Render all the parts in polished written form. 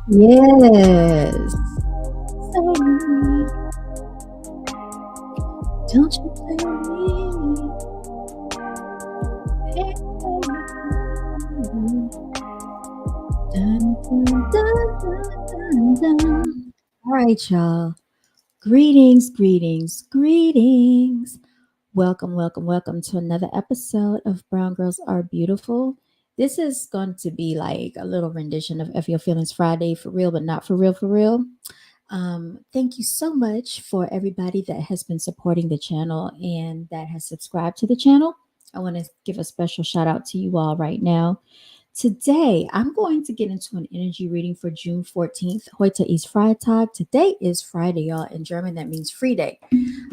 Yes. Say me, don't you play with me. Hey, dun, dun, dun, dun, dun, dun. All right, y'all. Greetings, greetings, greetings. Welcome to another episode of Brown Girls Are Beautiful. This is going to be like a little rendition of F Your Feelings Friday for real, but not for real, for real. Thank you so much for everybody that has been supporting the channel and that has subscribed to the channel. I want to give a special shout out to you all right now. Today, I'm going to get into an energy reading for June 14th. Heute ist Freitag. Today is Friday, y'all. In German, that means free day.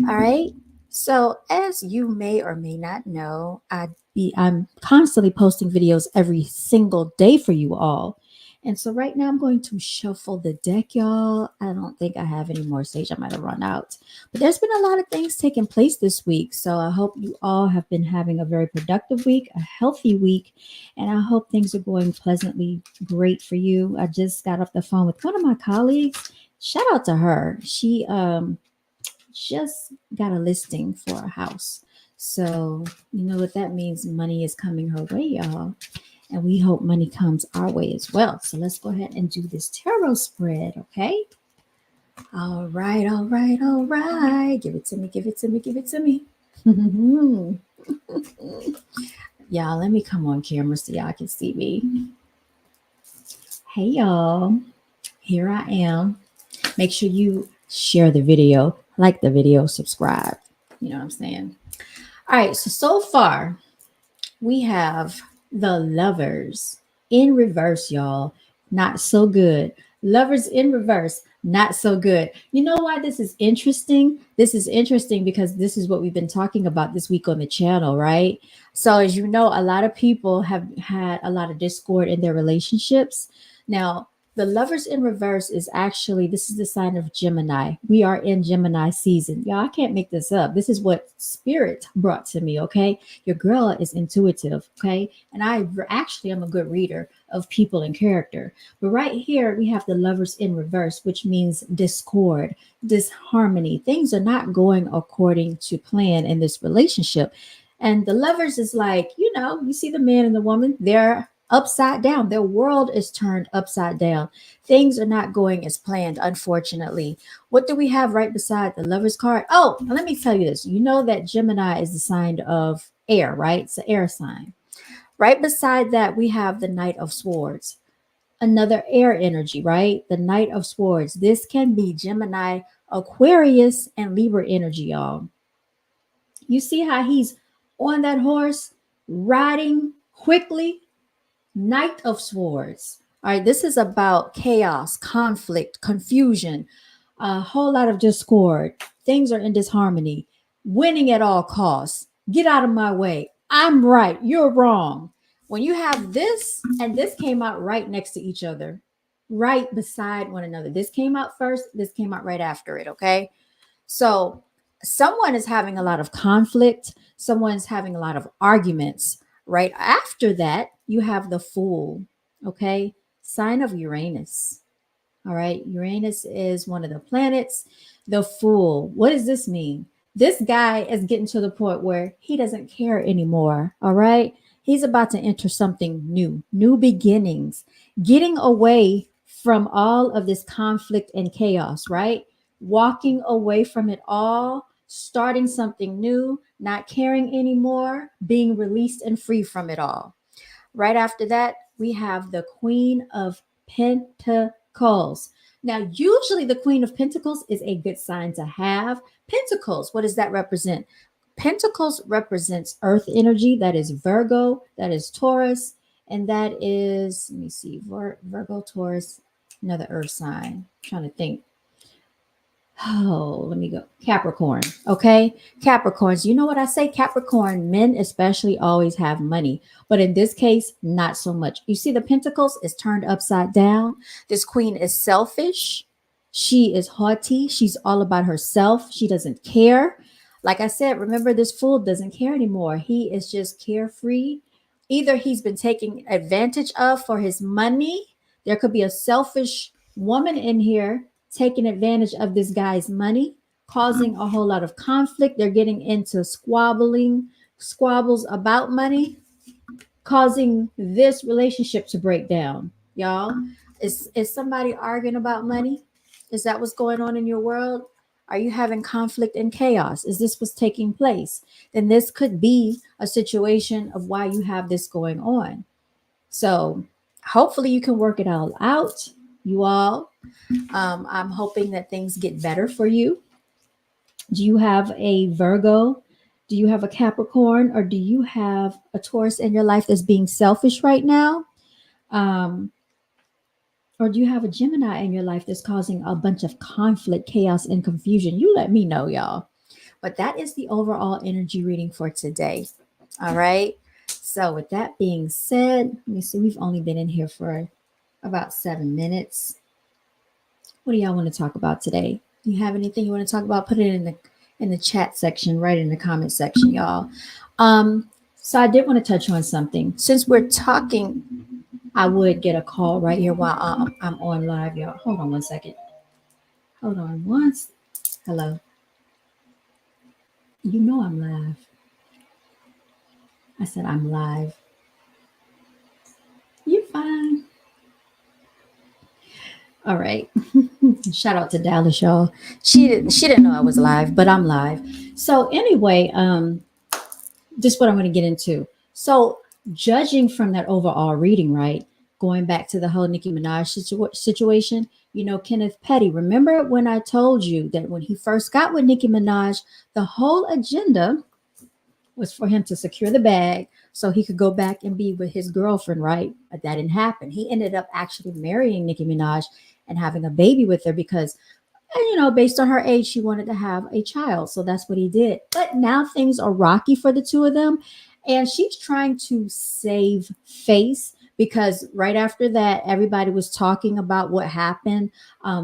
All right. So, as you may or may not know, I'm constantly posting videos every single day for you all. And so right now I'm going to shuffle the deck, y'all. I don't think I have any more sage. I might have run out. But there's been a lot of things taking place this week. So I hope you all have been having a very productive week, a healthy week, and I hope things are going pleasantly great for you. I just got off the phone with one of my colleagues. Shout out to her. She just got a listing for a house. So, you know what that means? Money is coming her way, y'all. And we hope money comes our way as well. So let's go ahead and do this tarot spread, okay? All right, all right, all right. Give it to me, give it to me, give it to me. Y'all, let me come on camera so y'all can see me. Hey, y'all. Here I am. Make sure you share the video, like the video, subscribe. You know what I'm saying? All right, so far we have the Lovers in reverse, y'all. Not so good. Lovers in reverse, not so good. You know why this is interesting? This is interesting because this is what we've been talking about this week on the channel, right? So, as you know, a lot of people have had a lot of discord in their relationships. Now, the Lovers in reverse is actually, this is the sign of Gemini. We are in Gemini season. Y'all, I can't make this up. This is what Spirit brought to me, okay? Your girl is intuitive, okay? And I actually am a good reader of people and character. But right here, we have the Lovers in reverse, which means discord, disharmony. Things are not going according to plan in this relationship. And the Lovers is like, you see the man and the woman, they're upside down. Their world is turned upside down. Things are not going as planned, unfortunately. What do we have right beside the Lovers card? Oh, let me tell you this. You know that Gemini is the sign of air, right? It's an air sign. Right beside that, we have the Knight of Swords, another air energy, right? The Knight of Swords. This can be Gemini, Aquarius, and Libra energy, y'all. You see how he's on that horse, riding quickly? Knight of Swords. All right, this is about chaos, conflict, confusion, a whole lot of discord. Things are in disharmony, winning at all costs. Get out of my way. I'm right. You're wrong. When you have this and this came out right next to each other, right beside one another. This came out first, this came out right after it, okay? So someone is having a lot of conflict, someone's having a lot of arguments. Right after that, you have the Fool, okay? Sign of Uranus. All right, Uranus is one of the planets. The Fool. What does this mean? This guy is getting to the point where he doesn't care anymore. All right, he's about to enter something new, new beginnings, getting away from all of this conflict and chaos, right? Walking away from it all, starting something new, not caring anymore, being released and free from it all. Right after that, we have the Queen of Pentacles. Now, usually the Queen of Pentacles is a good sign to have. Pentacles, what does that represent? Pentacles represents earth energy. That is Virgo, that is Taurus, and that is, let me see, Virgo, Taurus, another earth sign. I'm trying to think. Oh, let me go. Capricorn. Okay. Capricorns. You know what I say? Capricorn men, especially, always have money. But in this case, not so much. You see, the Pentacles is turned upside down. This queen is selfish. She is haughty. She's all about herself. She doesn't care. Like I said, remember, this fool doesn't care anymore. He is just carefree. Either he's been taken advantage of for his money. There could be a selfish Woman in here taking advantage of this guy's money, causing a whole lot of conflict. They're getting into squabbles about money, causing this relationship to break down. Y'all, is somebody arguing about money? Is that what's going on in your world? Are you having conflict and chaos? Is this what's taking place? Then this could be a situation of why you have this going on. So hopefully you can work it all out, you all. I'm hoping that things get better for you. Do you have a Virgo? Do you have a Capricorn? Or do you have a Taurus in your life that's being selfish right now? Um, or do you have a Gemini in your life that's causing a bunch of conflict, chaos, and confusion? You let me know, y'all. But that is the overall energy reading for today. All right. So, with that being said, let me see. We've only been in here for about 7 minutes. What do y'all want to talk about today? You have anything you want to talk about? Put it in the chat section, right in the comment section, y'all. So I did want to touch on something. Since we're talking, I would get a call right here while I'm on live, y'all. Hold on one second. Hold on once. Hello. You know I'm live. I said I'm live. You're fine. All right. Shout out to Dallas, y'all. She didn't know I was live, but I'm live. So anyway, this is what I'm going to get into. So judging from that overall reading, right? Going back to the whole Nicki Minaj situation, you know, Kenneth Petty. Remember when I told you that when he first got with Nicki Minaj, the whole agenda was for him to secure the bag so he could go back and be with his girlfriend, right? But that didn't happen. He ended up actually marrying Nicki Minaj and having a baby with her because, you know, based on her age, she wanted to have a child. So that's what he did. But now things are rocky for the two of them. And she's trying to save face because right after that, everybody was talking about what happened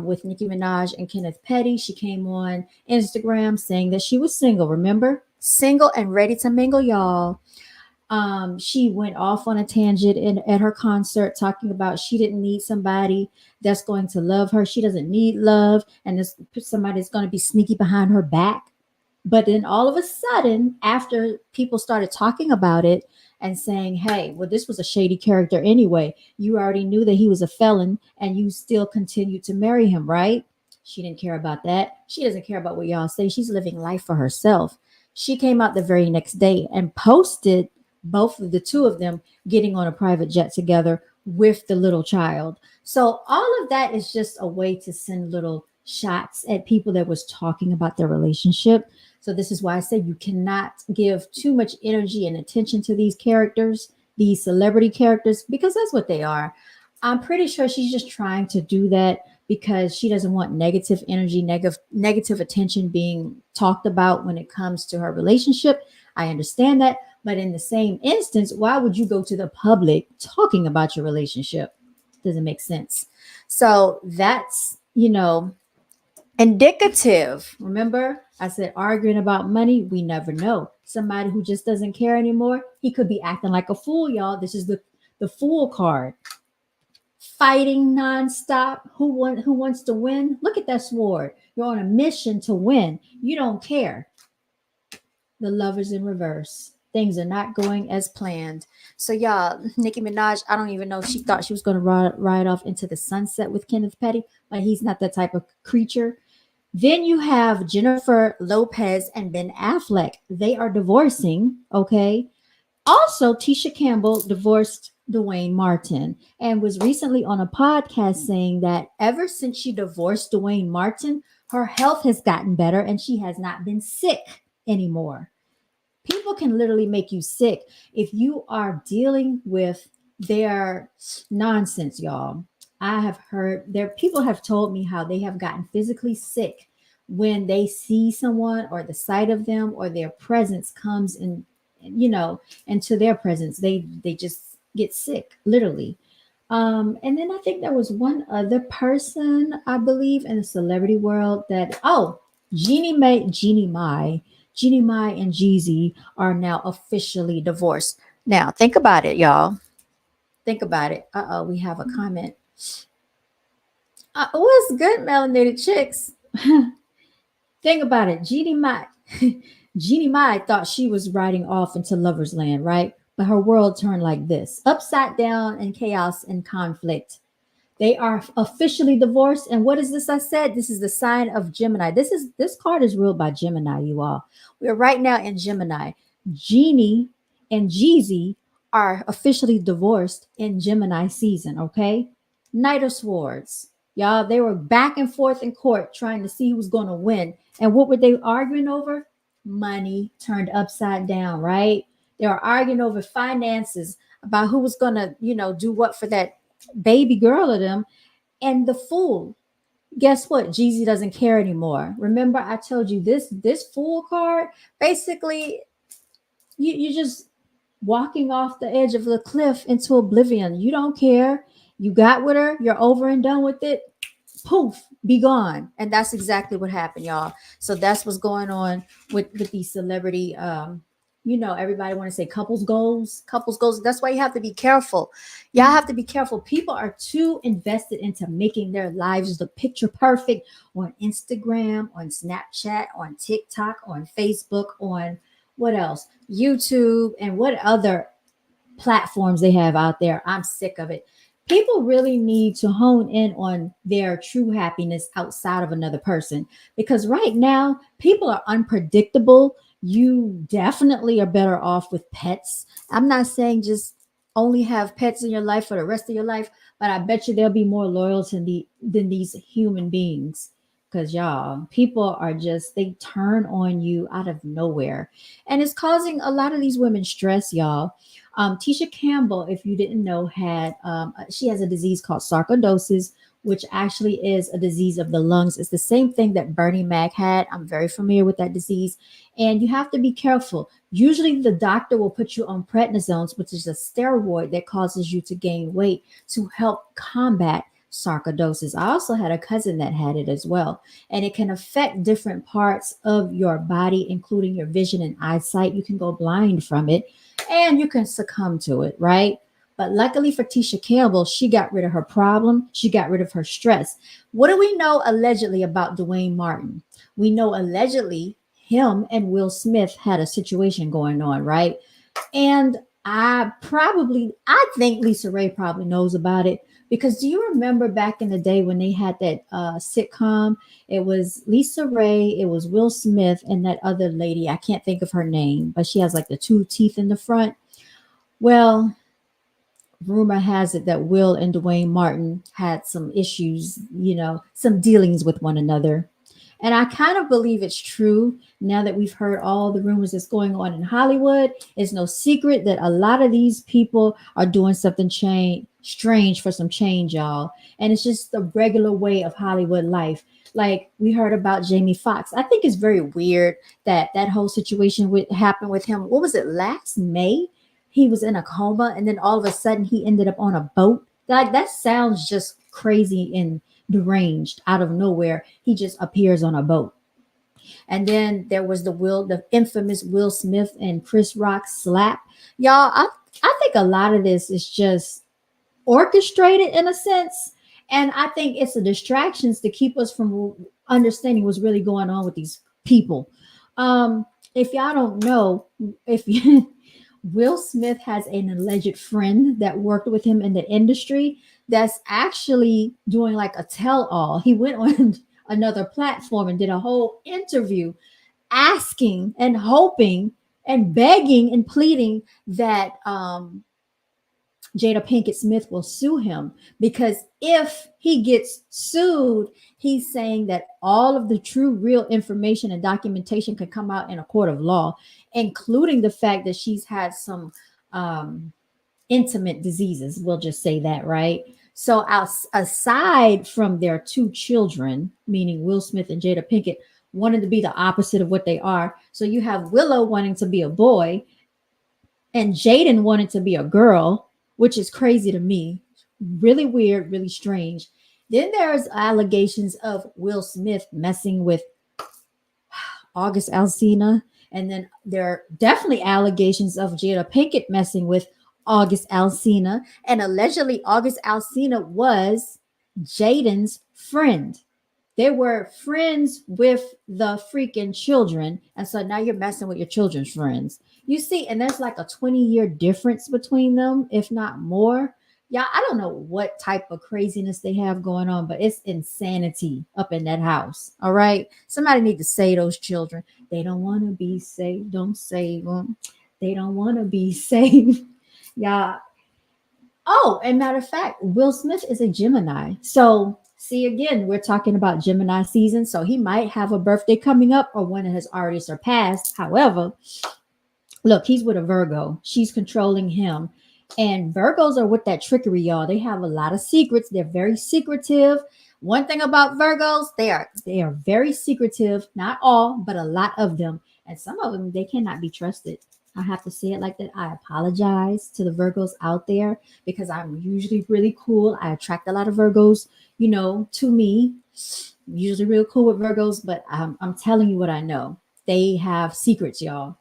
with Nicki Minaj and Kenneth Petty. She came on Instagram saying that she was single, remember? Single and ready to mingle, y'all. She went off on a tangent at her concert talking about she didn't need somebody that's going to love her. She doesn't need love, and this somebody that's going to be sneaky behind her back. But then all of a sudden, after people started talking about it and saying, hey, well, this was a shady character anyway. You already knew that he was a felon and you still continued to marry him, right? She didn't care about that. She doesn't care about what y'all say. She's living life for herself. She came out the very next day and posted both of the two of them getting on a private jet together with the little child. So all of that is just a way to send little shots at people that was talking about their relationship. So this is why I say you cannot give too much energy and attention to these characters, these celebrity characters, because that's what they are. I'm pretty sure she's just trying to do that because she doesn't want negative energy, negative attention being talked about when it comes to her relationship. I understand that. But in the same instance, why would you go to the public talking about your relationship? Doesn't make sense. So that's, you know, indicative. Remember, I said arguing about money, we never know. Somebody who just doesn't care anymore, he could be acting like a fool, y'all. This is the fool card. Fighting nonstop. Who wants to win? Look at that sword. You're on a mission to win. You don't care. The Lovers in reverse. Things are not going as planned. So, y'all, Nicki Minaj, I don't even know if she thought she was going to ride off into the sunset with Kenneth Petty, but he's not that type of creature. Then you have Jennifer Lopez and Ben Affleck. They are divorcing, okay? Also, Tisha Campbell divorced Dwayne Martin and was recently on a podcast saying that ever since she divorced Dwayne Martin, her health has gotten better and she has not been sick anymore. People can literally make you sick if you are dealing with their nonsense, y'all. I have heard there people have told me how they have gotten physically sick when they see someone or the sight of them or their presence comes in, you know, into their presence. They just get sick, literally. And then I think there was one other person, I believe, in the celebrity world that Jeannie Mai and Jeezy are now officially divorced. Now think about it, y'all. Think about it. We have a comment. What's good, melanated chicks? Think about it. Jeannie Mai, Jeannie Mai thought she was riding off into lover's land, right? But her world turned like this, upside down in chaos and conflict. They are officially divorced. And what is this I said? This is the sign of Gemini. This card is ruled by Gemini, you all. We are right now in Gemini. Genie and Jeezy are officially divorced in Gemini season, okay? Knight of Swords. Y'all, they were back and forth in court trying to see who was going to win. And what were they arguing over? Money turned upside down, right? They were arguing over finances, about who was going to, do what for that baby girl of them. And the fool, guess what? Jeezy doesn't care anymore. Remember, I told you this fool card, basically, you just walking off the edge of the cliff into oblivion. You don't care. You got with her, you're over and done with it. Poof, be gone. And that's exactly what happened, y'all. So that's what's going on with these celebrity everybody want to say couples goals. That's why you have to be careful. Y'all have to be careful. People are too invested into making their lives look picture perfect on Instagram, on Snapchat, on TikTok, on Facebook, on what else, YouTube, and what other platforms they have out there. I'm sick of it. People really need to hone in on their true happiness outside of another person, because right now people are unpredictable. You definitely are better off with pets. I'm not saying just only have pets in your life for the rest of your life, but I bet you they'll be more loyal to than these human beings. Because y'all, people are just, they turn on you out of nowhere. And it's causing a lot of these women stress, y'all. Tisha Campbell, if you didn't know, she has a disease called sarcoidosis, which actually is a disease of the lungs. It's the same thing that Bernie Mac had. I'm very familiar with that disease, and you have to be careful. Usually, the doctor will put you on prednisones, which is a steroid that causes you to gain weight to help combat sarcoidosis. I also had a cousin that had it as well, and it can affect different parts of your body, including your vision and eyesight. You can go blind from it and you can succumb to it, right? But luckily for Tisha Campbell, she got rid of her problem. She got rid of her stress. What do we know allegedly about Dwayne Martin? We know allegedly him and Will Smith had a situation going on, right? And I think Lisa Ray probably knows about it, because do you remember back in the day when they had that sitcom? It was Lisa Ray, it was Will Smith, and that other lady. I can't think of her name, but she has like the two teeth in the front. Well, rumor has it that Will and Dwayne Martin had some issues, some dealings with one another. And I kind of believe it's true now that we've heard all the rumors that's going on in Hollywood. It's no secret that a lot of these people are doing something strange for some change, y'all. And it's just the regular way of Hollywood life. Like we heard about Jamie Foxx. I think it's very weird that that whole situation happened with him. What was it, last May? He was in a coma, and then all of a sudden he ended up on a boat. Like that sounds just crazy and deranged. Out of nowhere he just appears on a boat. And then there was the infamous Will Smith and Chris Rock slap. Y'all, I think a lot of this is just orchestrated in a sense, and I think it's the distractions to keep us from understanding what's really going on with these people. If y'all don't know, if you Will Smith has an alleged friend that worked with him in the industry that's actually doing like a tell all. He went on another platform and did a whole interview asking and hoping and begging and pleading that Jada Pinkett Smith will sue him, because if he gets sued, he's saying that all of the true, real information and documentation can come out in a court of law, including the fact that she's had some intimate diseases. We'll just say that, right? So, aside from their two children, meaning Will Smith and Jada Pinkett, wanting to be the opposite of what they are. So, you have Willow wanting to be a boy and Jaden wanted to be a girl, which is crazy to me. Really weird, really strange. Then there's allegations of Will Smith messing with August Alsina. And then there are definitely allegations of Jada Pinkett messing with August Alsina. And allegedly, August Alsina was Jaden's friend. They were friends with the freaking children. And so now you're messing with your children's friends. You see, and there's like a 20-year difference between them, if not more. Yeah, I don't know what type of craziness they have going on, but it's insanity up in that house. All right. Somebody need to say those children. They don't want to be saved. Don't save them. They don't want to be saved. Yeah, oh, and matter of fact, Will Smith is a Gemini. So, see, again, we're talking about Gemini season. So, he might have a birthday coming up or one that has already surpassed. However, look, he's with a Virgo. She's controlling him. And Virgos are with that trickery, y'all. They have a lot of secrets. They're very secretive. One thing about Virgos, they are very secretive. Not all, but a lot of them. And some of them they cannot be trusted. I have to say it like that. I apologize to the Virgos out there because I'm usually really cool. I attract a lot of Virgos, to me. I'm usually real cool with Virgos, but I'm telling you what I know. They have secrets, y'all.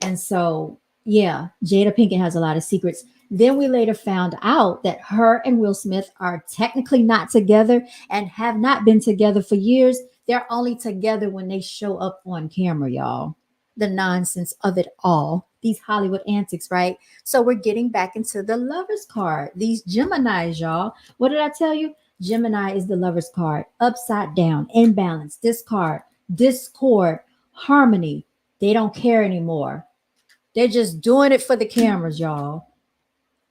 And so, yeah, Jada Pinkett has a lot of secrets. Then we later found out that her and Will Smith are technically not together and have not been together for years. They're only together when they show up on camera, y'all. The nonsense of it all. These Hollywood antics, right? So we're getting back into the lover's card. These Geminis, y'all. What did I tell you? Gemini is the lover's card. Upside down, imbalance, discard, discord, harmony. They don't care anymore. They're just doing it for the cameras, y'all.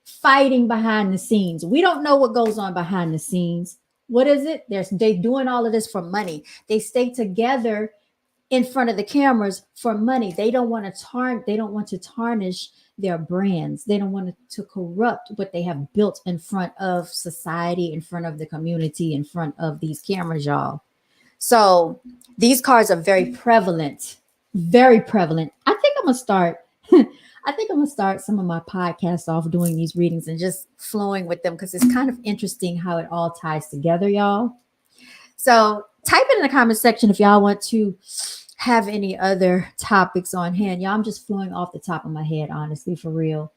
Fighting behind the scenes. We don't know what goes on behind the scenes. What is it? They doing all of this for money. They stay together in front of the cameras for money. They don't want to tarnish their brands. They don't want to corrupt what they have built in front of society, in front of the community, in front of these cameras, y'all. So these cards are very prevalent, very prevalent. I think I'm gonna start. I think I'm gonna start some of my podcasts off doing these readings and just flowing with them because it's kind of interesting how it all ties together, y'all. So type it in the comment section if y'all want to have any other topics on hand. Y'all, I'm just flowing off the top of my head, honestly, for real.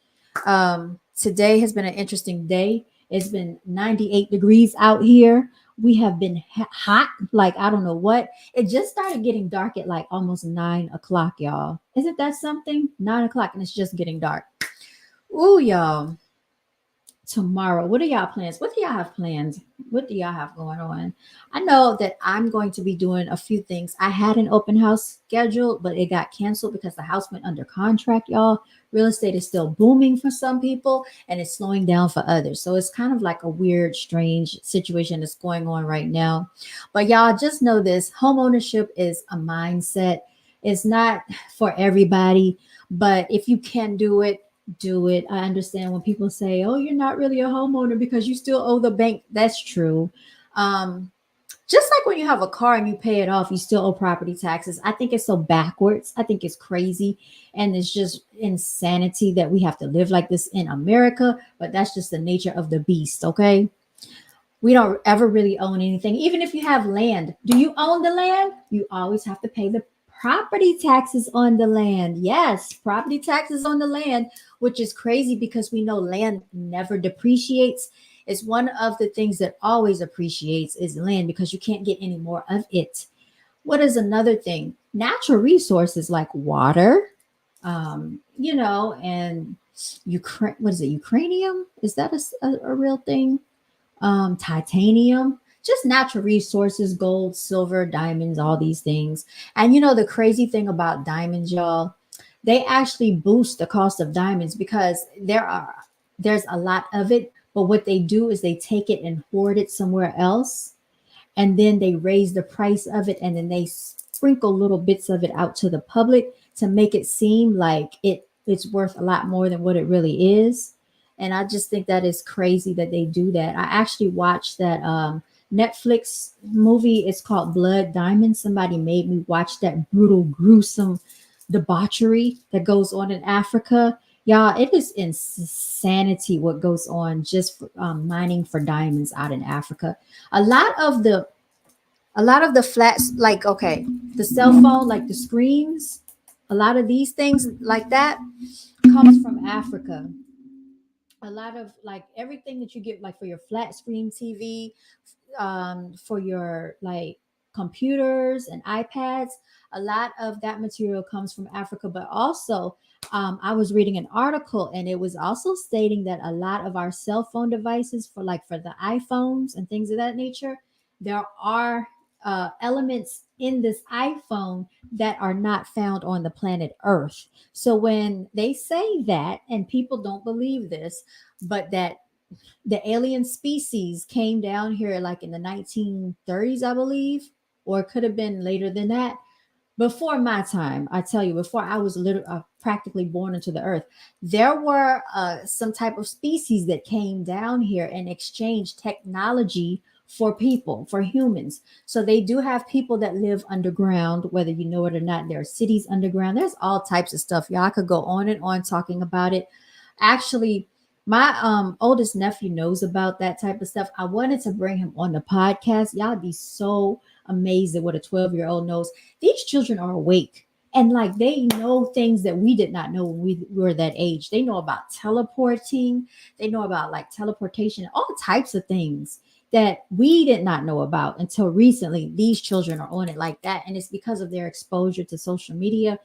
Today has been an interesting day. It's been 98 degrees out here. We have been hot, like I don't know what. It just started getting dark at like almost 9 o'clock, y'all. Isn't that something? 9 o'clock and it's just getting dark. Ooh, y'all. Tomorrow, what are y'all plans? What do y'all have planned? What do y'all have going on? I know that I'm going to be doing a few things. I had an open house scheduled, but it got canceled because the house went under contract, y'all. Real estate is still booming for some people and it's slowing down for others. So it's kind of like a weird, strange situation that's going on right now. But y'all just know this: home ownership is a mindset. It's not for everybody, but if you can do it, do it. I understand when people say, "Oh, you're not really a homeowner because you still owe the bank." That's true. Um, just like when you have a car and you pay it off, you still owe property taxes. I think it's so backwards. I think it's crazy, and it's just insanity that we have to live like this in America. But that's just the nature of the beast. Okay, we don't ever really own anything. Even if you have land, do you own the land? You always have to pay the property taxes on the land. Yes, property taxes on the land, which is crazy because we know land never depreciates. It's one of the things that always appreciates is land because you can't get any more of it. What is another thing? Natural resources like water, and Ukraine. What is it? Ukrainium? Is that a real thing? Titanium, just natural resources, gold, silver, diamonds, all these things. And the crazy thing about diamonds, y'all, they actually boost the cost of diamonds because there's a lot of it. But what they do is they take it and hoard it somewhere else, and then they raise the price of it, and then they sprinkle little bits of it out to the public to make it seem like it's worth a lot more than what it really is. And I just think that is crazy that they do that. I actually watched that Netflix movie. It's called Blood Diamond. Somebody made me watch that brutal, gruesome debauchery that goes on in Africa. Y'all, it is insanity what goes on just for, mining for diamonds out in Africa. A lot of the flats, like okay, the cell phone, like the screens, a lot of these things like that comes from Africa. a lot of like everything that you get like for your flat screen TV, for your like computers and iPads. A lot of that material comes from Africa, but also I was reading an article and it was also stating that a lot of our cell phone devices for the iPhones and things of that nature, there are elements in this iPhone that are not found on the planet Earth. So when they say that, and people don't believe this, but that the alien species came down here like in the 1930s, I believe, or it could have been later than that. Before my time, I tell you, before I was practically born into the earth, there were some type of species that came down here and exchanged technology for people, for humans. So they do have people that live underground, whether you know it or not. There are cities underground. There's all types of stuff. Y'all could go on and on talking about it. Actually, my oldest nephew knows about that type of stuff. I wanted to bring him on the podcast. Y'all be so amazed at what a 12-year-old knows. These children are awake and like they know things that we did not know when we were that age. They know about teleporting, they know about like teleportation, all types of things that we did not know about until recently. These children are on it like that, and it's because of their exposure to social media,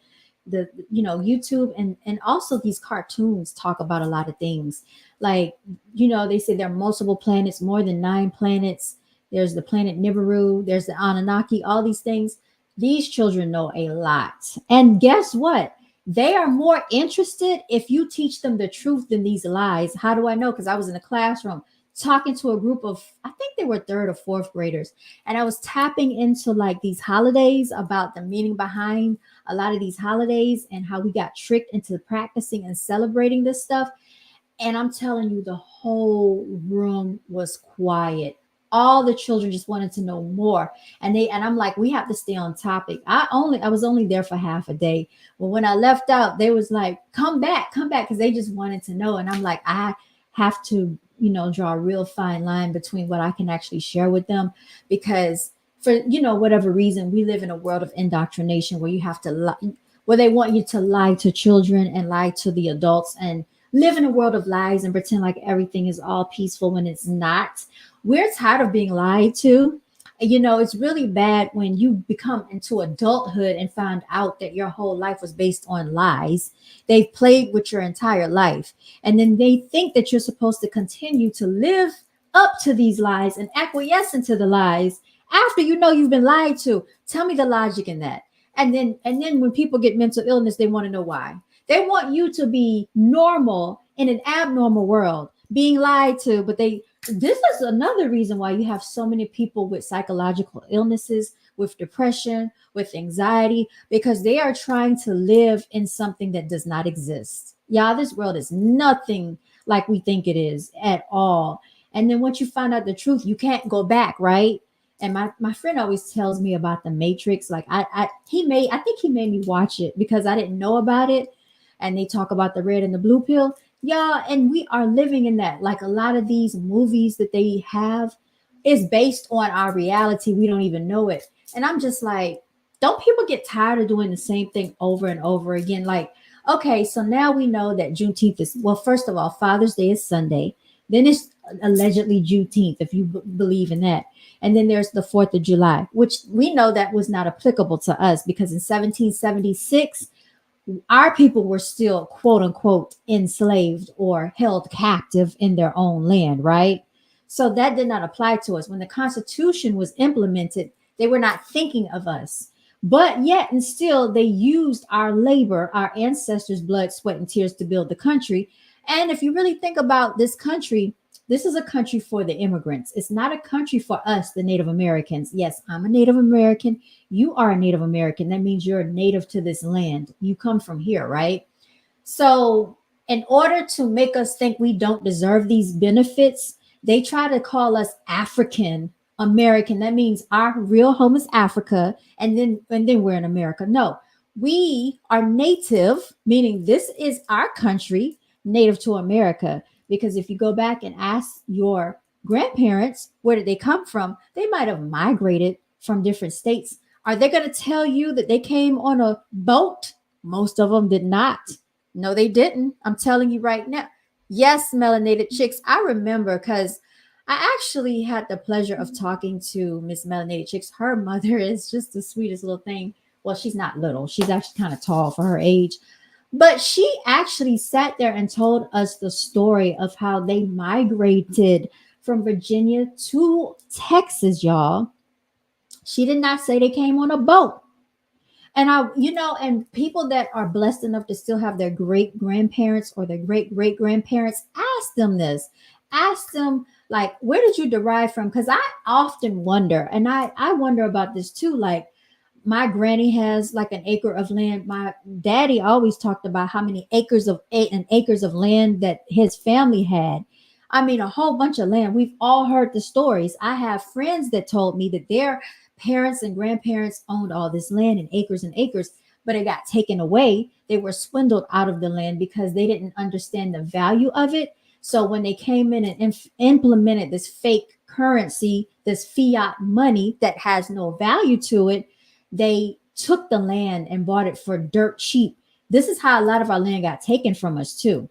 the YouTube, and also these cartoons talk about a lot of things. Like, they say there are multiple planets, more than 9 planets. There's the planet Nibiru, there's the Anunnaki, all these things. These children know a lot. And guess what? They are more interested if you teach them the truth than these lies. How do I know? Because I was in a classroom talking to a group of, I think they were third or fourth graders. And I was tapping into like these holidays, about the meaning behind a lot of these holidays and how we got tricked into practicing and celebrating this stuff. And I'm telling you, the whole room was quiet. All the children just wanted to know more. And I'm like, we have to stay on topic. I was only there for half a day. But when I left out, they was like, come back, because they just wanted to know. And I'm like, I have to, draw a real fine line between what I can actually share with them, because for whatever reason, we live in a world of indoctrination where you have to lie, where they want you to lie to children and lie to the adults and live in a world of lies and pretend like everything is all peaceful when it's not. We're tired of being lied to. It's really bad when you become into adulthood and find out that your whole life was based on lies. They've played with your entire life. And then they think that you're supposed to continue to live up to these lies and acquiesce into the lies after you've been lied to. Tell me the logic in that. And then when people get mental illness, they want to know why. They want you to be normal in an abnormal world, being lied to. But this is another reason why you have so many people with psychological illnesses, with depression, with anxiety, because they are trying to live in something that does not exist. Yeah, this world is nothing like we think it is at all. And then once you find out the truth, you can't go back, right? And my friend always tells me about the Matrix. Like I think he made me watch it because I didn't know about it. And they talk about the red and the blue pill. Yeah, and we are living in that. Like a lot of these movies that they have is based on our reality. We don't even know it. And I'm just like, don't people get tired of doing the same thing over and over again? Like, okay, so now we know that Juneteenth is, well, first of all, Father's Day is Sunday. Then it's allegedly Juneteenth, if you believe in that. And then there's the 4th of July, which we know that was not applicable to us because in 1776, our people were still quote unquote enslaved or held captive in their own land, right? So that did not apply to us. When the Constitution was implemented, they were not thinking of us. But yet and still, they used our labor, our ancestors' blood, sweat, and tears to build the country. And if you really think about this country, this is a country for the immigrants. It's not a country for us, the Native Americans. Yes, I'm a Native American. You are a Native American. That means you're a native to this land. You come from here, right? So, in order to make us think we don't deserve these benefits, they try to call us African American. That means our real home is Africa, and then we're in America. No, we are native, meaning this is our country, native to America. Because if you go back and ask your grandparents, where did they come from? They might have migrated from different states. Are they going to tell you that they came on a boat? Most of them did not. No, they didn't. I'm telling you right now. Yes, melanated chicks. I remember because I actually had the pleasure of talking to Miss Melanated Chicks. Her mother is just the sweetest little thing. Well, she's not little. She's actually kind of tall for her age. But she actually sat there and told us the story of how they migrated from Virginia to Texas, y'all. She did not say they came on a boat. And and people that are blessed enough to still have their great grandparents or their great great grandparents, ask them this. Ask them, like, where did you derive from? Because I often wonder, and I wonder about this too. Like, my granny has like an acre of land. My daddy always talked about how many acres of land that his family had. I mean, a whole bunch of land. We've all heard the stories. I have friends that told me that their parents and grandparents owned all this land and acres, but it got taken away. They were swindled out of the land because they didn't understand the value of it. So when they came in and implemented this fake currency, this fiat money that has no value to it, they took the land and bought it for dirt cheap. This is how a lot of our land got taken from us too.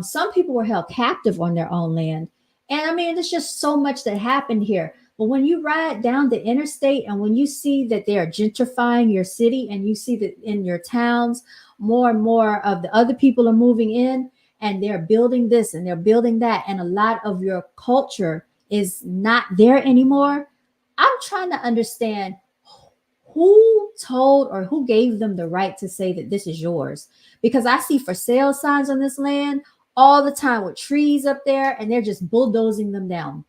Some people were held captive on their own land. And I mean, there's just so much that happened here. But when you ride down the interstate and when you see that they are gentrifying your city and you see that in your towns, more and more of the other people are moving in and they're building this and they're building that, and a lot of your culture is not there anymore. I'm trying to understand who told or who gave them the right to say that this is yours, because I see for sale signs on this land all the time with trees up there and they're just bulldozing them down.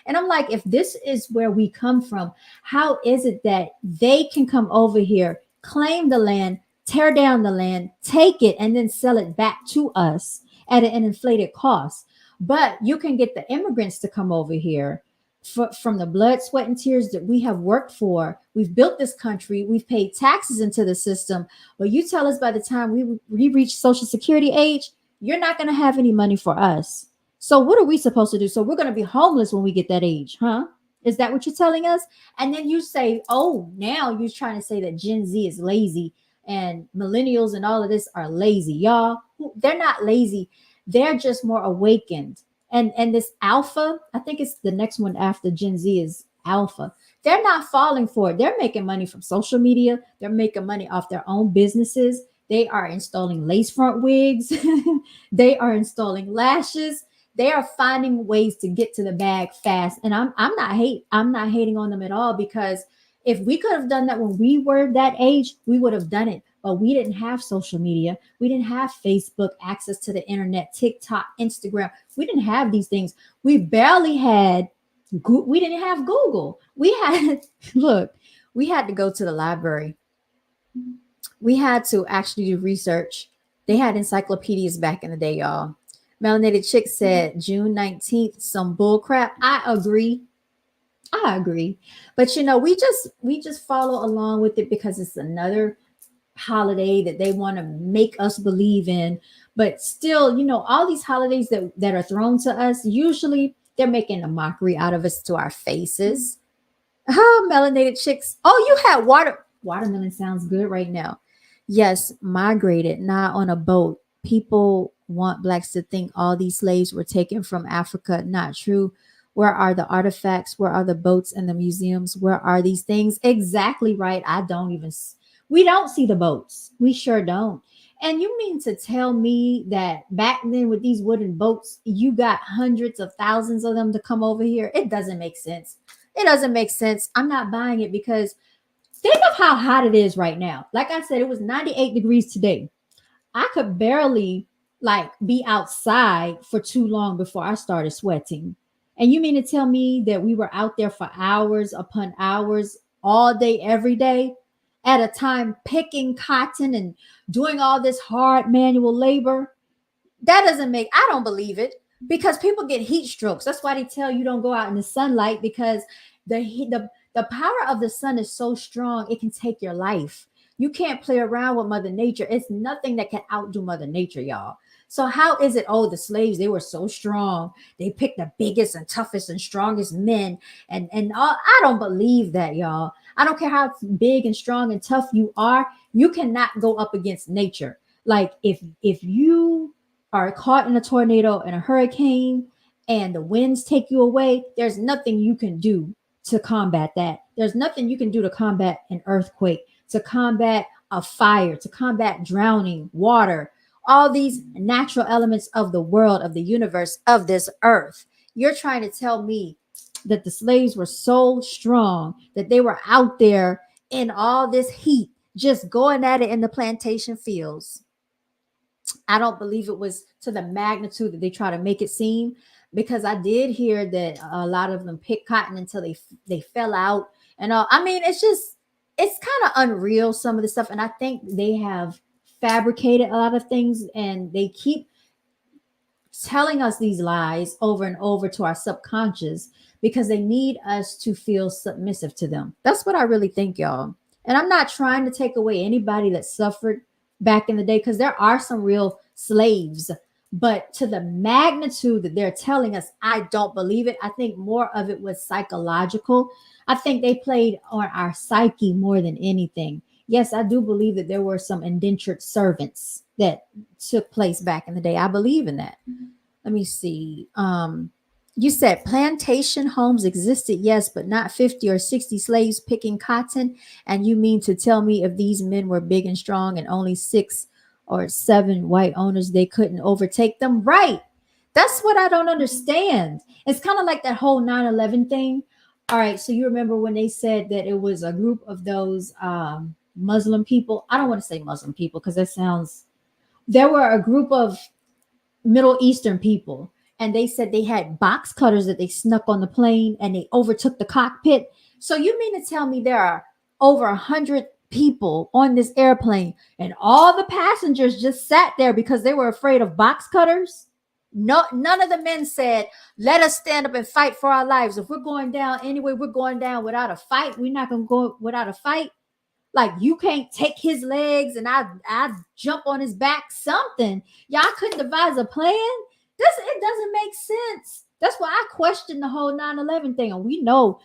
And I'm like, if this is where we come from, how is it that they can come over here, claim the land, tear down the land, take it, and then sell it back to us at an inflated cost? But you can get the immigrants to come over here from the blood, sweat, and tears that we have worked for. We've built this country. We've paid taxes into the system. But you tell us by the time we reach Social Security age, you're not going to have any money for us. So what are we supposed to do? So we're going to be homeless when we get that age, huh? Is that what you're telling us? And then you say, oh, now you're trying to say that Gen Z is lazy and millennials and all of this are lazy. Y'all, they're not lazy. They're just more awakened. And this alpha, I think it's the next one after Gen Z is alpha. They're not falling for it. They're making money from social media. They're making money off their own businesses. They are installing lace front wigs. They are installing lashes. They are finding ways to get to the bag fast. And I'm not hating on them at all, because if we could have done that when we were that age, we would have done it. But we didn't have social media. We didn't have Facebook, access to the internet, TikTok, Instagram. We didn't have these things. We barely had, we didn't have Google. We had, look, we had to go to the library. We had to actually do research. They had encyclopedias back in the day, y'all. Melanated Chick said June 19th, some bull crap. I agree. I agree. But we just follow along with it because it's another holiday that they want to make us believe in. But still, all these holidays that are thrown to us, usually they're making a mockery out of us to our faces. Oh, melanated chicks. Oh, you had watermelon sounds good right now. Yes, migrated, not on a boat. People want blacks to think all these slaves were taken from Africa. Not true. Where are the artifacts? Where are the boats and the museums? Where are these things? Exactly right. We don't see the boats. We sure don't. And you mean to tell me that back then with these wooden boats, you got hundreds of thousands of them to come over here? It doesn't make sense. It doesn't make sense. I'm not buying it, because think of how hot it is right now. Like I said, it was 98 degrees today. I could barely like be outside for too long before I started sweating. And you mean to tell me that we were out there for hours upon hours, all day, every day, at a time picking cotton and doing all this hard manual labor? That doesn't make, I don't believe it, because people get heat strokes. That's why they tell you don't go out in the sunlight, because the heat, the power of the sun is so strong, it can take your life. You can't play around with Mother Nature. It's nothing that can outdo Mother Nature, y'all. So how is it, oh, the slaves, they were so strong. They picked the biggest and toughest and strongest men. And all, I don't believe that, y'all. I don't care how big and strong and tough you are. You cannot go up against nature. Like if you are caught in a tornado and a hurricane and the winds take you away, there's nothing you can do to combat that. There's nothing you can do to combat an earthquake, to combat a fire, to combat drowning, water, all these natural elements of the world, of the universe, of this earth. You're trying to tell me that the slaves were so strong that they were out there in all this heat, just going at it in the plantation fields. I don't believe it was to the magnitude that they try to make it seem, because I did hear that a lot of them picked cotton until they fell out and all. I mean, it's kind of unreal, some of the stuff, and I think they have fabricated a lot of things, and they keep telling us these lies over and over to our subconscious because they need us to feel submissive to them. That's what I really think, y'all. And I'm not trying to take away anybody that suffered back in the day, because there are some real slaves. But to the magnitude that they're telling us, I don't believe it. I think more of it was psychological. I think they played on our psyche more than anything. Yes, I do believe that there were some indentured servants that took place back in the day. I believe in that. Let me see. You said plantation homes existed, yes, but not 50 or 60 slaves picking cotton. And you mean to tell me if these men were big and strong and only 6 or 7 white owners, they couldn't overtake them? Right. That's what I don't understand. It's kind of like that whole 9/11 thing. All right. So you remember when they said that it was a group of those Muslim people? I don't want to say Muslim people because that sounds, there were a group of Middle Eastern people, and they said they had box cutters that they snuck on the plane and they overtook the cockpit. So you mean to tell me there are over 100 people on this airplane and all the passengers just sat there because they were afraid of box cutters? No, none of the men said, let us stand up and fight for our lives. If we're going down anyway, we're going down without a fight. We're not going to go without a fight. Like, you can't take his legs and I jump on his back, something. Y'all couldn't devise a plan. It doesn't make sense. That's why I question the whole 9/11 thing. And we know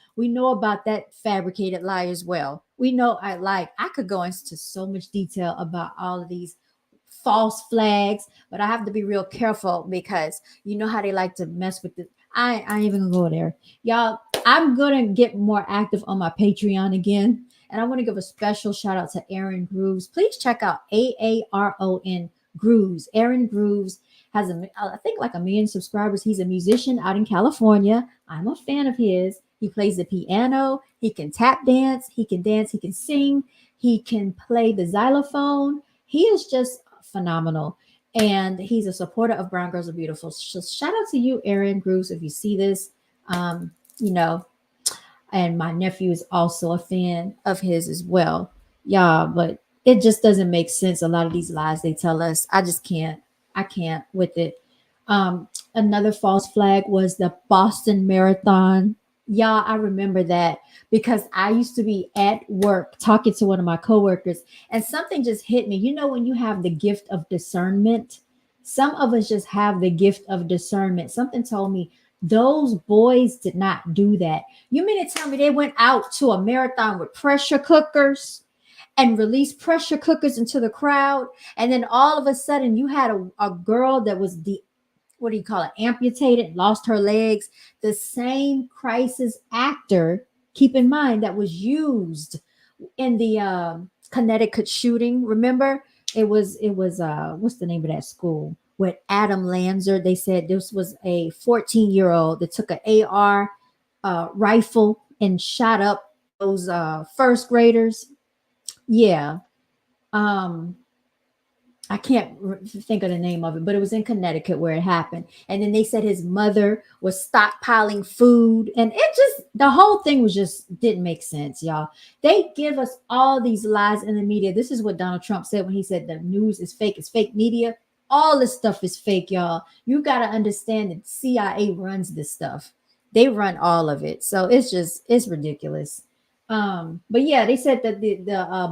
about that fabricated lie as well. We know, I could go into so much detail about all of these false flags, but I have to be real careful because you know how they like to mess with the, I ain't even gonna go there. Y'all, I'm gonna get more active on my Patreon again. And I want to give a special shout out to Aaron Grooves. Please check out AARON Grooves. Aaron Grooves has I think like 1 million subscribers. He's a musician out in California. I'm a fan of his. He plays the piano. He can tap dance. He can dance. He can sing. He can play the xylophone. He is just phenomenal. And he's a supporter of Brown Girls Are Beautiful. So shout out to you, Aaron Grooves, if you see this. You know, and my nephew is also a fan of his as well. Yeah, but it just doesn't make sense. A lot of these lies they tell us, I can't with it. Another false flag was the Boston Marathon. Yeah, I remember that because I used to be at work talking to one of my coworkers, and something just hit me. You know, when you have the gift of discernment, some of us just have the gift of discernment. Something told me those boys did not do that. You mean to tell me they went out to a marathon with pressure cookers and released pressure cookers into the crowd? And then all of a sudden you had a girl that was what do you call it, amputated, lost her legs. The same crisis actor, keep in mind, that was used in the Connecticut shooting. Remember, it was what's the name of that school with Adam Lanzer? They said this was a 14-year-old that took an AR rifle and shot up those first graders. Yeah. I can't think of the name of it, but it was in Connecticut where it happened. And then they said his mother was stockpiling food. And it just, the whole thing was just didn't make sense, y'all. They give us all these lies in the media. This is what Donald Trump said when he said the news is fake. It's fake media. All this stuff is fake, y'all. You got to understand that CIA runs this stuff. They run all of it. So it's ridiculous. But yeah, they said that the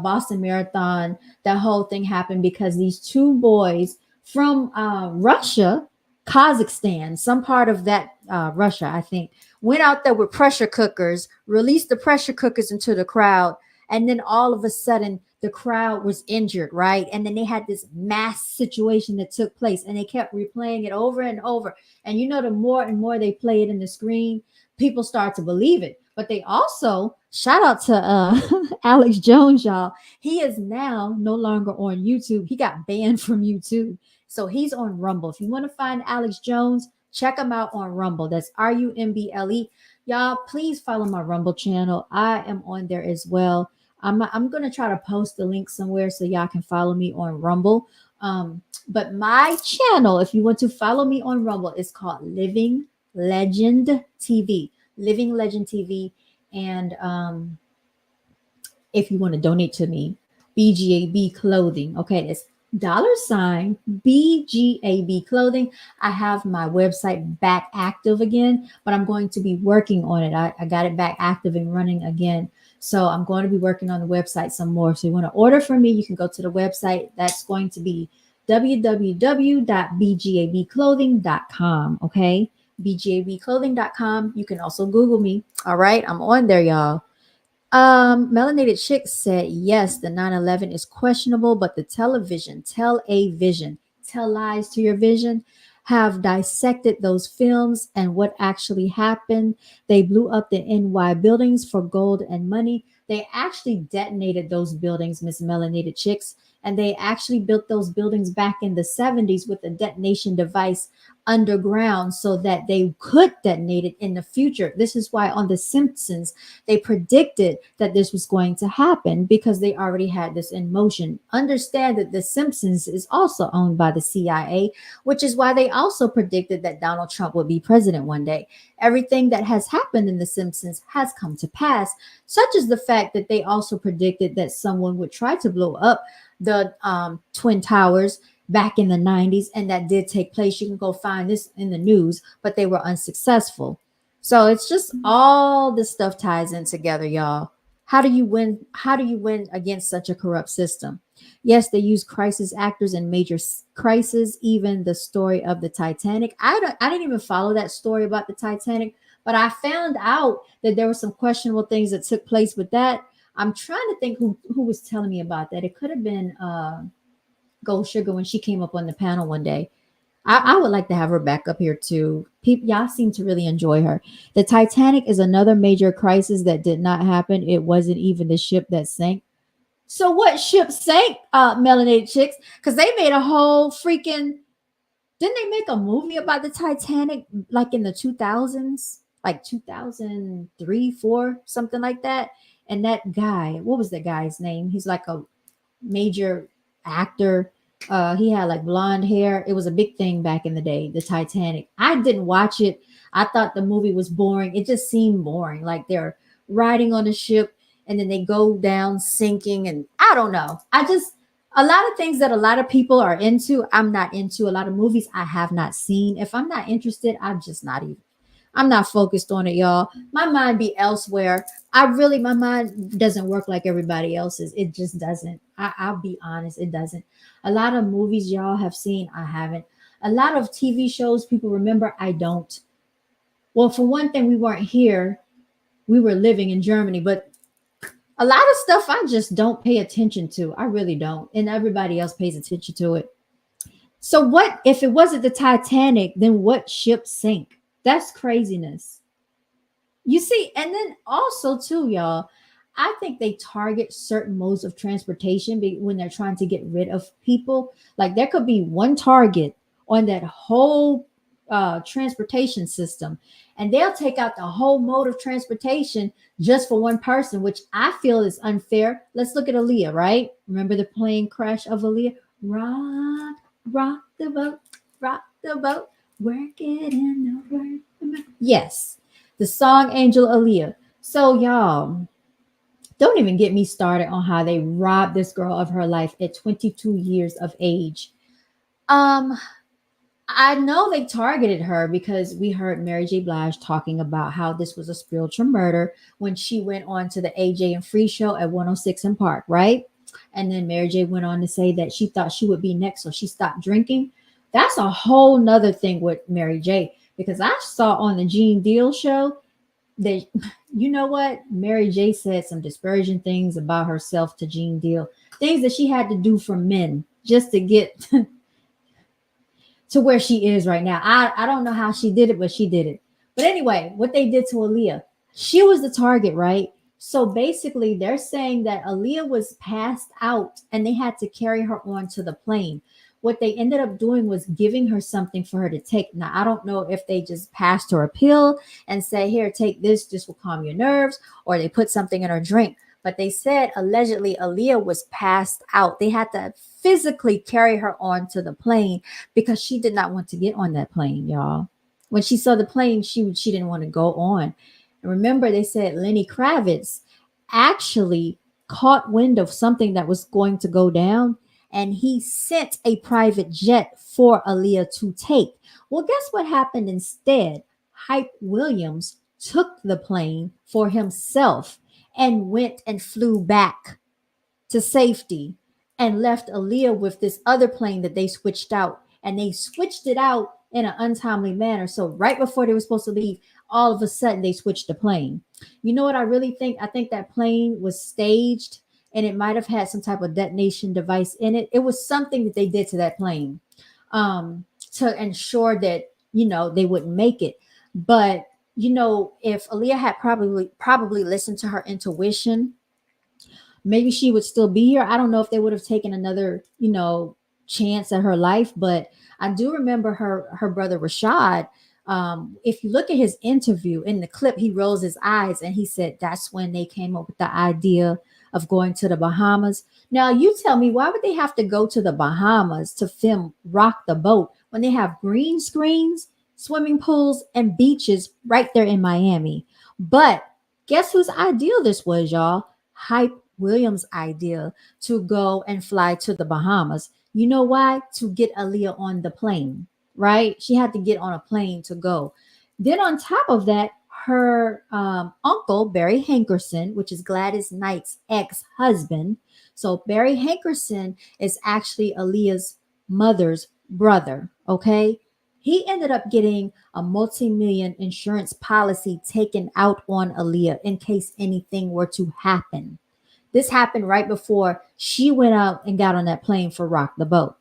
Boston Marathon, that whole thing happened because these two boys from Russia, Kazakhstan, some part of that Russia, I think, went out there with pressure cookers, released the pressure cookers into the crowd, and then all of a sudden the crowd was injured, right? And then they had this mass situation that took place and they kept replaying it over and over. And you know, the more and more they play it in the screen, people start to believe it. But they also shout out to Alex Jones, y'all. He is now no longer on YouTube. He got banned from YouTube. So he's on Rumble. If you want to find Alex Jones, check him out on Rumble. That's RUMBLE. Y'all, please follow my Rumble channel. I am on there as well. I'm gonna try to post the link somewhere so y'all can follow me on Rumble. But my channel, if you want to follow me on Rumble, is called Living Legend TV. Living Legend TV. And if you want to donate to me, BGAB Clothing. Okay, it's $ BGAB Clothing. I have my website back active again, but I'm going to be working on it. I got it back active and running again. So I'm going to be working on the website some more. So you want to order from me, you can go to the website. That's going to be www.bgabclothing.com. Okay, bgabclothing.com. You can also Google me. All right, I'm on there, y'all. Melanated Chick said, yes, the 9/11 is questionable, but the tell a vision, tell lies to your vision, have dissected those films and what actually happened. They blew up the NY buildings for gold and money. They actually detonated those buildings, Miss Melanated Chicks, and they actually built those buildings back in the 70s with a detonation device underground so that they could detonate it in the future. This is why on The Simpsons, they predicted that this was going to happen because they already had this in motion. Understand that The Simpsons is also owned by the CIA, which is why they also predicted that Donald Trump would be president one day. Everything that has happened in The Simpsons has come to pass, such as the fact that they also predicted that someone would try to blow up the Twin Towers back in the 90s, and that did take place. You can go find this in the news, but they were unsuccessful. So it's just all this stuff ties in together, y'all. How do you win? How do you win against such a corrupt system? Yes, they use crisis actors in major crises. Even the story of the Titanic. I didn't even follow that story about the Titanic, but I found out that there were some questionable things that took place with that. I'm trying to think who was telling me about that. It could have been Gold Sugar when she came up on the panel one day. I would like to have her back up here too. People, y'all seem to really enjoy her. The Titanic is another major crisis that did not happen. It wasn't even the ship that sank. So what ship sank, Melanated Chicks? Because they made a whole freaking, didn't they make a movie about the Titanic like in the 2000s? Like 2003, 4, something like that. And that guy, what was that guy's name? He's like a major actor. He had like blonde hair. It was a big thing back in the day, the Titanic. I didn't watch it. I thought the movie was boring. It just seemed boring. Like they're riding on a ship and then they go down sinking. And I don't know. A lot of things that a lot of people are into, I'm not into. A lot of movies I have not seen. If I'm not interested, I'm not focused on it, y'all. My mind be elsewhere. My mind doesn't work like everybody else's. It just doesn't. I'll be honest, it doesn't. A lot of movies y'all have seen, I haven't. A lot of TV shows people remember, I don't. Well, for one thing, we weren't here. We were living in Germany, but a lot of stuff I just don't pay attention to. I really don't. And everybody else pays attention to it. So what if it wasn't the Titanic, then what ship sank? That's craziness. You see, and then also too, y'all, I think they target certain modes of transportation when they're trying to get rid of people. Like there could be one target on that whole transportation system, and they'll take out the whole mode of transportation just for one person, which I feel is unfair. Let's look at Aaliyah, right? Remember the plane crash of Aaliyah? Rock, rock the boat, rock the boat, work it in the work. Yes, the song Angel Aaliyah. So y'all, don't even get me started on how they robbed this girl of her life at 22 years of age. I know they targeted her because we heard Mary J. Blige talking about how this was a spiritual murder when she went on to the AJ and Free show at 106 in Park, right? And then Mary J. went on to say that she thought she would be next, so she stopped drinking. That's a whole nother thing with Mary J. Because I saw on the Gene Deal show, they, you know what? Mary J said some disparaging things about herself to Gene Deal, things that she had to do for men just to get to where she is right now. I don't know how she did it, but she did it. But anyway, what they did to Aaliyah, she was the target, right? So basically, they're saying that Aaliyah was passed out and they had to carry her onto the plane. What they ended up doing was giving her something for her to take. Now, I don't know if they just passed her a pill and say, here, take this, this will calm your nerves, or they put something in her drink. But they said allegedly Aaliyah was passed out. They had to physically carry her onto the plane because she did not want to get on that plane, y'all. When she saw the plane, she didn't want to go on. And remember, they said Lenny Kravitz actually caught wind of something that was going to go down, and he sent a private jet for Aaliyah to take. Well, guess what happened instead? Hype Williams took the plane for himself and went and flew back to safety and left Aaliyah with this other plane that they switched out. And they switched it out in an untimely manner. So right before they were supposed to leave, all of a sudden they switched the plane. You know what I really think? I think that plane was staged and it might have had some type of detonation device in it. It was something that they did to that plane to ensure that, they wouldn't make it. But, if Aaliyah had probably listened to her intuition, maybe she would still be here. I don't know if they would have taken another, chance at her life, but I do remember her brother Rashad. If you look at his interview in the clip, he rolls his eyes and he said that's when they came up with the idea of going to the Bahamas. Now, you tell me, why would they have to go to the Bahamas to film Rock the Boat when they have green screens, swimming pools, and beaches right there in Miami? But guess whose idea this was, y'all? Hype Williams' idea to go and fly to the Bahamas. You know why? To get Aaliyah on the plane, right? She had to get on a plane to go. Then on top of that, her uncle, Barry Hankerson, which is Gladys Knight's ex-husband. So Barry Hankerson is actually Aaliyah's mother's brother, okay? He ended up getting a multi-million insurance policy taken out on Aaliyah in case anything were to happen. This happened right before she went out and got on that plane for Rock the Boat.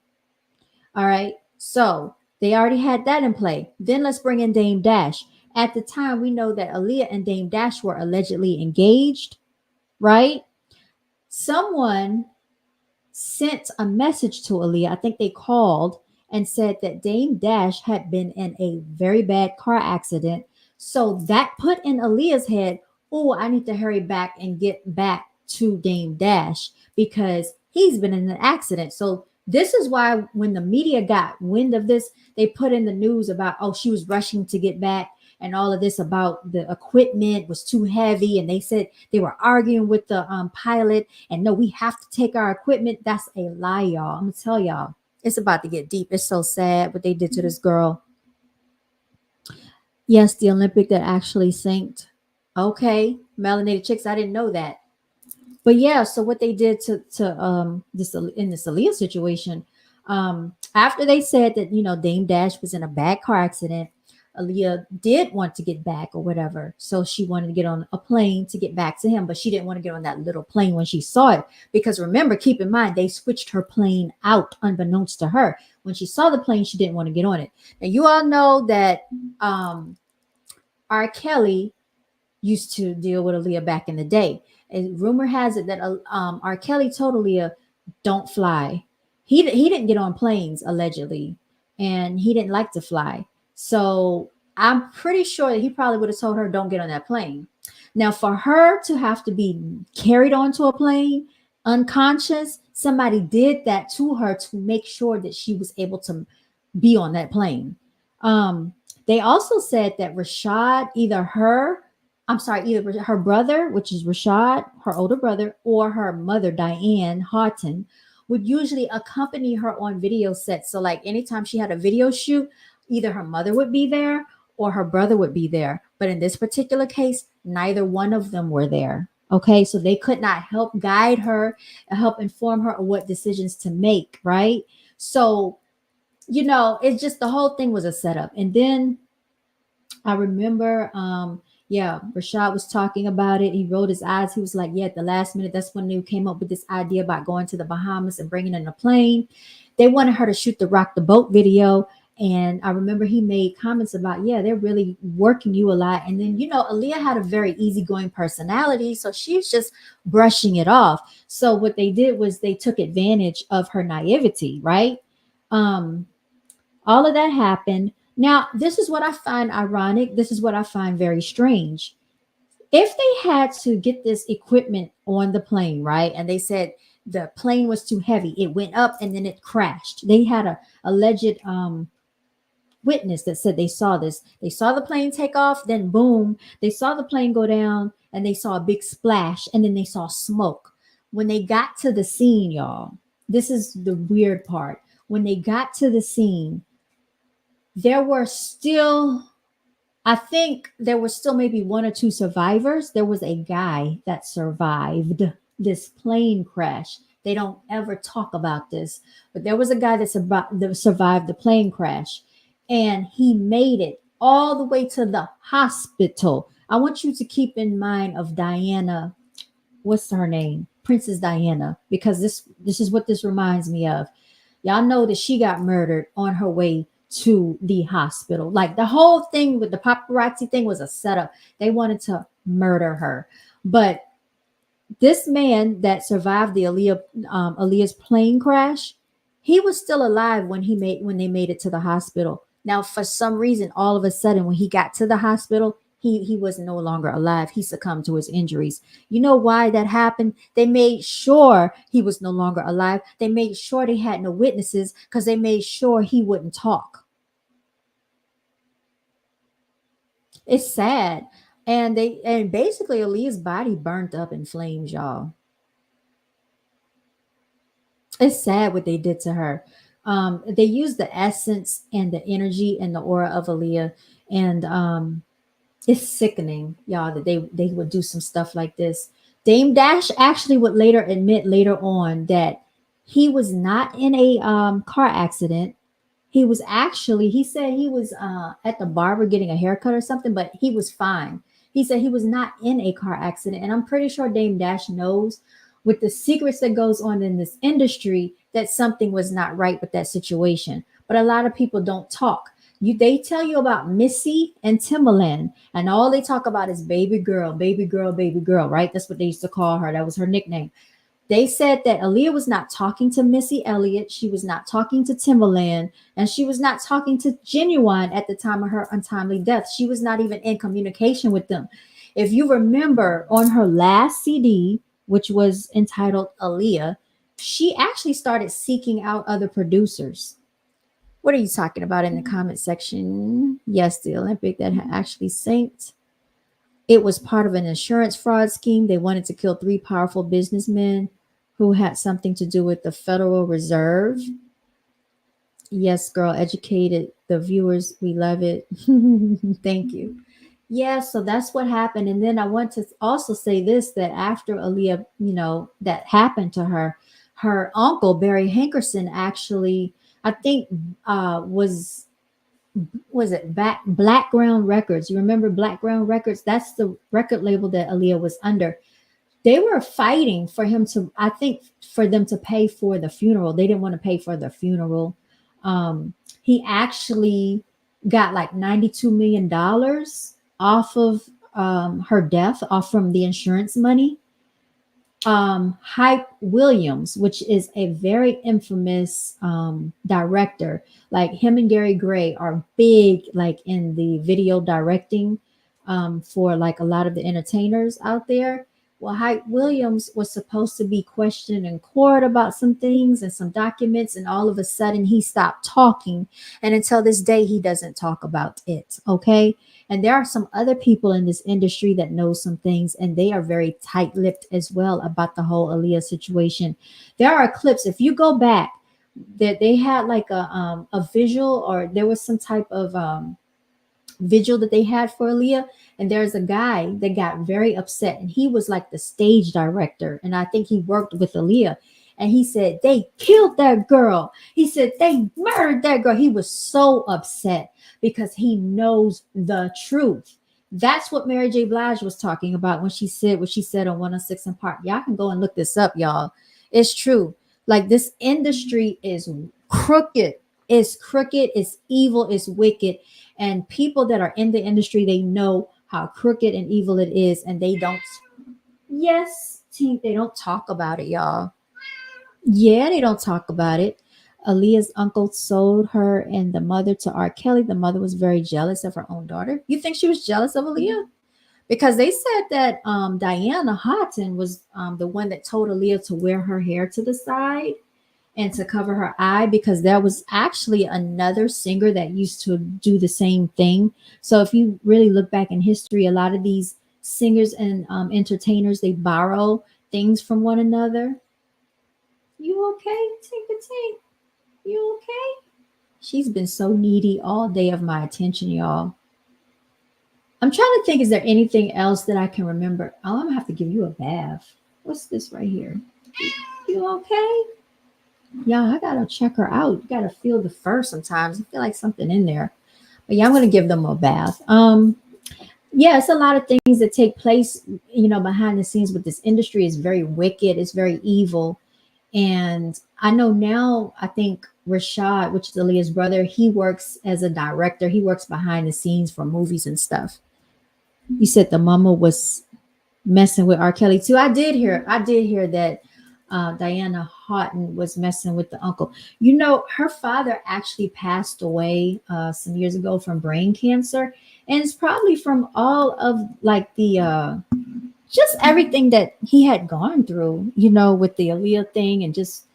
All right. So they already had that in play. Then let's bring in Dame Dash. At the time, we know that Aaliyah and Dame Dash were allegedly engaged, right? Someone sent a message to Aaliyah. I think they called and said that Dame Dash had been in a very bad car accident. So that put in Aaliyah's head, oh, I need to hurry back and get back to Dame Dash because he's been in an accident. So this is why when the media got wind of this, they put in the news about, oh, she was rushing to get back and all of this about the equipment was too heavy. And they said they were arguing with the pilot and no, we have to take our equipment. That's a lie, y'all. I'm gonna tell y'all, it's about to get deep. It's so sad what they did to this girl. Yes, the Olympic that actually sank. Okay, melanated chicks. I didn't know that. But yeah, so what they did to this in this Aaliyah situation, after they said that Dame Dash was in a bad car accident, Aaliyah did want to get back or whatever, so she wanted to get on a plane to get back to him, but she didn't want to get on that little plane when she saw it because remember, keep in mind they switched her plane out unbeknownst to her. When she saw the plane, she didn't want to get on it. Now you all know that R. Kelly used to deal with Aaliyah back in the day. And rumor has it that R. Kelly told Aaliyah, "Don't fly." He didn't get on planes allegedly, and he didn't like to fly. So I'm pretty sure that he probably would have told her, "Don't get on that plane." Now, for her to have to be carried onto a plane unconscious, somebody did that to her to make sure that she was able to be on that plane. Um, they also said that Rashad, either her brother, which is Rashad, her older brother, or her mother, Diane Houghton, would usually accompany her on video sets. So, like anytime she had a video shoot, either her mother would be there or her brother would be there. But in this particular case, neither one of them were there. Okay, so they could not help guide her, help inform her of what decisions to make, right? So, it's just the whole thing was a setup. And then I remember Yeah, Rashad was talking about it. He rolled his eyes. He was like, yeah, at the last minute, that's when they came up with this idea about going to the Bahamas and bringing in a plane. They wanted her to shoot the Rock the Boat video. And I remember he made comments about, yeah, they're really working you a lot. And then, Aaliyah had a very easygoing personality. So she's just brushing it off. So what they did was they took advantage of her naivety, right? Um, all of that happened. Now, this is what I find ironic. This is what I find very strange. If they had to get this equipment on the plane, right, and they said the plane was too heavy, it went up and then it crashed. They had a alleged witness that said they saw this. They saw the plane take off, then boom, they saw the plane go down, and they saw a big splash, and then they saw smoke. When they got to the scene, y'all, this is the weird part. When they got to the scene, there were still, I think there was still maybe one or two survivors. There was a guy that survived this plane crash. They don't ever talk about this, but there was a guy that survived the plane crash, and he made it all the way to the hospital. I want you to keep in mind of Diana, what's her name? Princess Diana, because this is what this reminds me of. Y'all know that she got murdered on her way to the hospital. Like the whole thing with the paparazzi thing was a setup. They wanted to murder her. But this man that survived the Aaliyah's plane crash, he was still alive when they made it to the hospital. Now, for some reason, all of a sudden, when he got to the hospital, he was no longer alive. He succumbed to his injuries. You know why that happened? They made sure he was no longer alive. They made sure they had no witnesses because they made sure he wouldn't talk. It's sad. And basically Aaliyah's body burnt up in flames, y'all. It's sad what they did to her. They used the essence and the energy and the aura of Aaliyah, and it's sickening, y'all, that they would do some stuff like this. Dame Dash actually would later admit later on that he was not in a car accident. He was actually, he said he was at the barber getting a haircut or something, but he was fine. He said he was not in a car accident. And I'm pretty sure Dame Dash knows with the secrets that goes on in this industry that something was not right with that situation. But a lot of people don't talk. They tell you about Missy and Timbaland, and all they talk about is baby girl, baby girl, baby girl, right? That's what they used to call her. That was her nickname. They said that Aaliyah was not talking to Missy Elliott. She was not talking to Timbaland, and she was not talking to Genuine at the time of her untimely death. She was not even in communication with them. If you remember on her last CD, which was entitled Aaliyah, she actually started seeking out other producers. What are you talking about in the comment section? Yes, the Olympic that had actually synced. It was part of an insurance fraud scheme. They wanted to kill three powerful businessmen who had something to do with the Federal Reserve. Yes, girl, educated the viewers. We love it. Thank you. Yeah, so that's what happened. And then I want to also say this, that after Aaliyah, that happened to her, her uncle, Barry Hankerson, actually, I think, was it Blackground Records? You remember Blackground Records? That's the record label that Aaliyah was under. They were fighting for him to, I think, for them to pay for the funeral. They didn't want to pay for the funeral. He actually got like $92 million off of her death, off from the insurance money. Hype Williams, which is a very infamous director, like him and Gary Gray are big, like in the video directing for like a lot of the entertainers out there. Well, Hype Williams was supposed to be questioned in court about some things and some documents, and all of a sudden he stopped talking. And until this day, he doesn't talk about it. Okay. And there are some other people in this industry that know some things, and they are very tight-lipped as well about the whole Aaliyah situation. There are clips, if you go back, that they had like a visual, or there was some type of vigil that they had for Aaliyah, and there's a guy that got very upset, and he was like the stage director, and I think he worked with Aaliyah, and he said they killed that girl. He said they murdered that girl. He was so upset because he knows the truth. That's what Mary J. Blige was talking about when she said what she said on 106 and Park. Y'all can go and look this up, y'all. It's true. Like this industry is crooked. It's crooked. It's evil. It's wicked. And people that are in the industry, they know how crooked and evil it is, and they don't. Yes, team. They don't talk about it, y'all. Yeah, they don't talk about it. Aaliyah's uncle sold her and the mother to R. Kelly. The mother was very jealous of her own daughter. You think she was jealous of Aaliyah? Because they said that Diana Houghton was the one that told Aaliyah to wear her hair to the side and to cover her eye, because there was actually another singer that used to do the same thing. So if you really look back in history, a lot of these singers and entertainers, they borrow things from one another. You okay, Tinker Tink? You okay? She's been so needy all day of my attention, y'all. I'm trying to think, is there anything else that I can remember? Oh, I'm gonna have to give you a bath. What's this right here? You okay? Yeah, I gotta check her out. You gotta feel the fur sometimes. I feel like something in there. But yeah, I'm gonna give them a bath. Yeah, it's a lot of things that take place, behind the scenes with this industry. Is very wicked, it's very evil. And I know now, I think Rashad, which is Aaliyah's brother, he works as a director. He works behind the scenes for movies and stuff. You said the mama was messing with R. Kelly too. I did hear that Diana Houghton was messing with the uncle. Her father actually passed away some years ago from brain cancer, and it's probably from all of like the just everything that he had gone through, with the Aaliyah thing, and just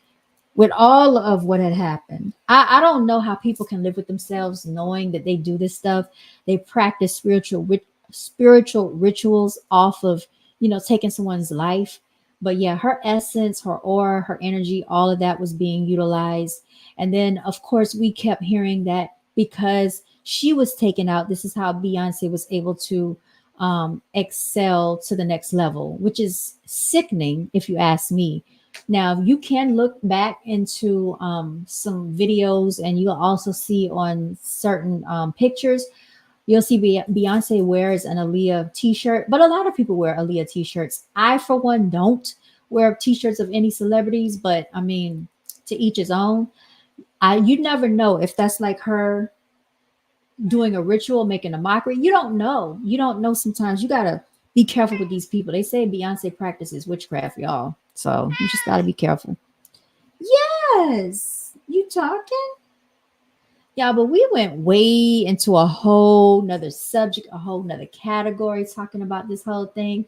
with all of what had happened. I don't know how people can live with themselves knowing that they do this stuff. They practice spiritual rituals off of, taking someone's life. But yeah, her essence, her aura, her energy, all of that was being utilized. And then of course we kept hearing that because she was taken out, this is how Beyonce was able to excel to the next level, which is sickening if you ask me. Now, you can look back into some videos, and you'll also see on certain pictures, you'll see Beyonce wears an Aaliyah t-shirt, but a lot of people wear Aaliyah t-shirts. I, for one, don't wear t-shirts of any celebrities, but I mean, to each his own. You never know if that's like her doing a ritual, making a mockery. You don't know. You don't know. Sometimes you gotta be careful with these people. They say Beyonce practices witchcraft, y'all. So you just gotta be careful. Yes, you talking? Yeah, but we went way into a whole nother subject, a whole nother category, talking about this whole thing.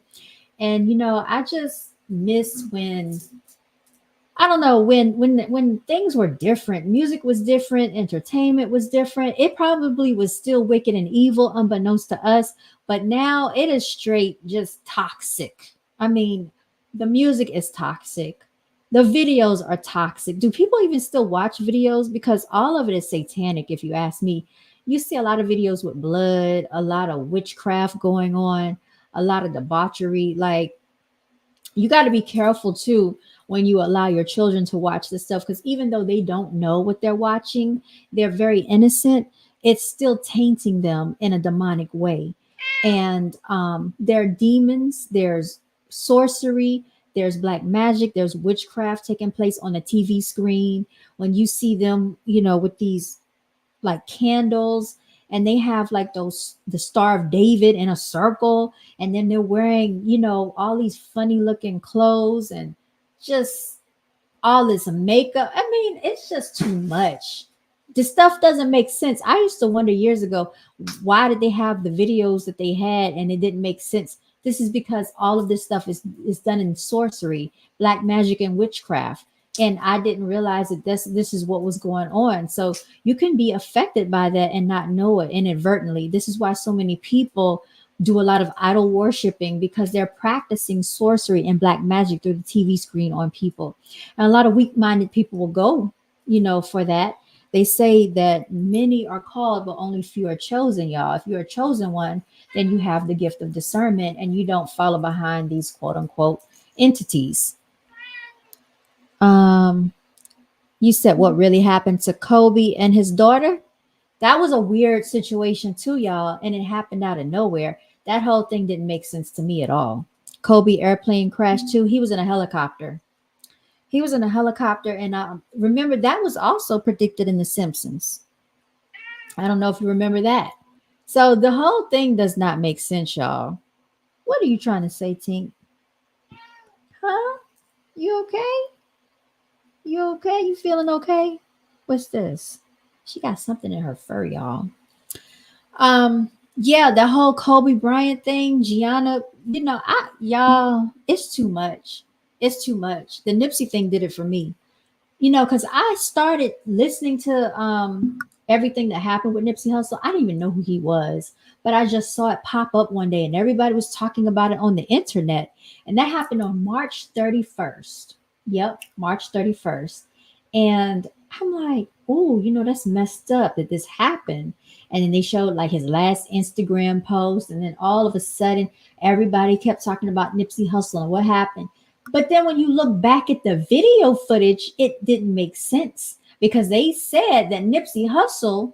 And I just miss when, I don't know, when things were different. Music was different, entertainment was different. It probably was still wicked and evil, unbeknownst to us, but now it is straight just toxic. I mean, the music is toxic. The videos are toxic. Do people even still watch videos? Because all of it is satanic, if you ask me. You see a lot of videos with blood, a lot of witchcraft going on, a lot of debauchery. Like, you got to be careful too when you allow your children to watch this stuff, because even though they don't know what they're watching, they're very innocent. It's still tainting them in a demonic way. And there are demons, there's sorcery, there's black magic, there's witchcraft taking place on the TV screen. When you see them, with these like candles, and they have like the Star of David in a circle, and then they're wearing, all these funny looking clothes, and just all this makeup. I mean, it's just too much. The stuff doesn't make sense. I used to wonder years ago, why did they have the videos that they had and it didn't make sense? This is because all of this stuff is done in sorcery, black magic, and witchcraft. And I didn't realize that this is what was going on. So you can be affected by that and not know it inadvertently. This is why so many people do a lot of idol worshiping, because they're practicing sorcery and black magic through the TV screen on people. And a lot of weak-minded people will go, for that. They say that many are called, but only few are chosen, y'all. If you're a chosen one, then you have the gift of discernment and you don't follow behind these quote unquote entities. Um, you said what really happened to Kobe and his daughter? That was a weird situation too, y'all, and it happened out of nowhere. That whole thing didn't make sense to me at all. Kobe airplane crash too. He was in a helicopter. He was in a helicopter, and remember that was also predicted in The Simpsons. I don't know if you remember that. So the whole thing does not make sense, y'all. What are you trying to say, Tink? Huh? You okay? You okay? You feeling okay? What's this? She got something in her fur, y'all. Yeah, the whole Kobe Bryant thing, Gianna, y'all, it's too much. It's too much. The Nipsey thing did it for me. Because I started listening to everything that happened with Nipsey Hussle. I didn't even know who he was, but I just saw it pop up one day and everybody was talking about it on the internet. And that happened on March 31st. Yep, March 31st. And I'm like, oh, that's messed up that this happened. And then they showed like his last Instagram post. And then all of a sudden, everybody kept talking about Nipsey Hussle and what happened. But then when you look back at the video footage, it didn't make sense because they said that Nipsey Hussle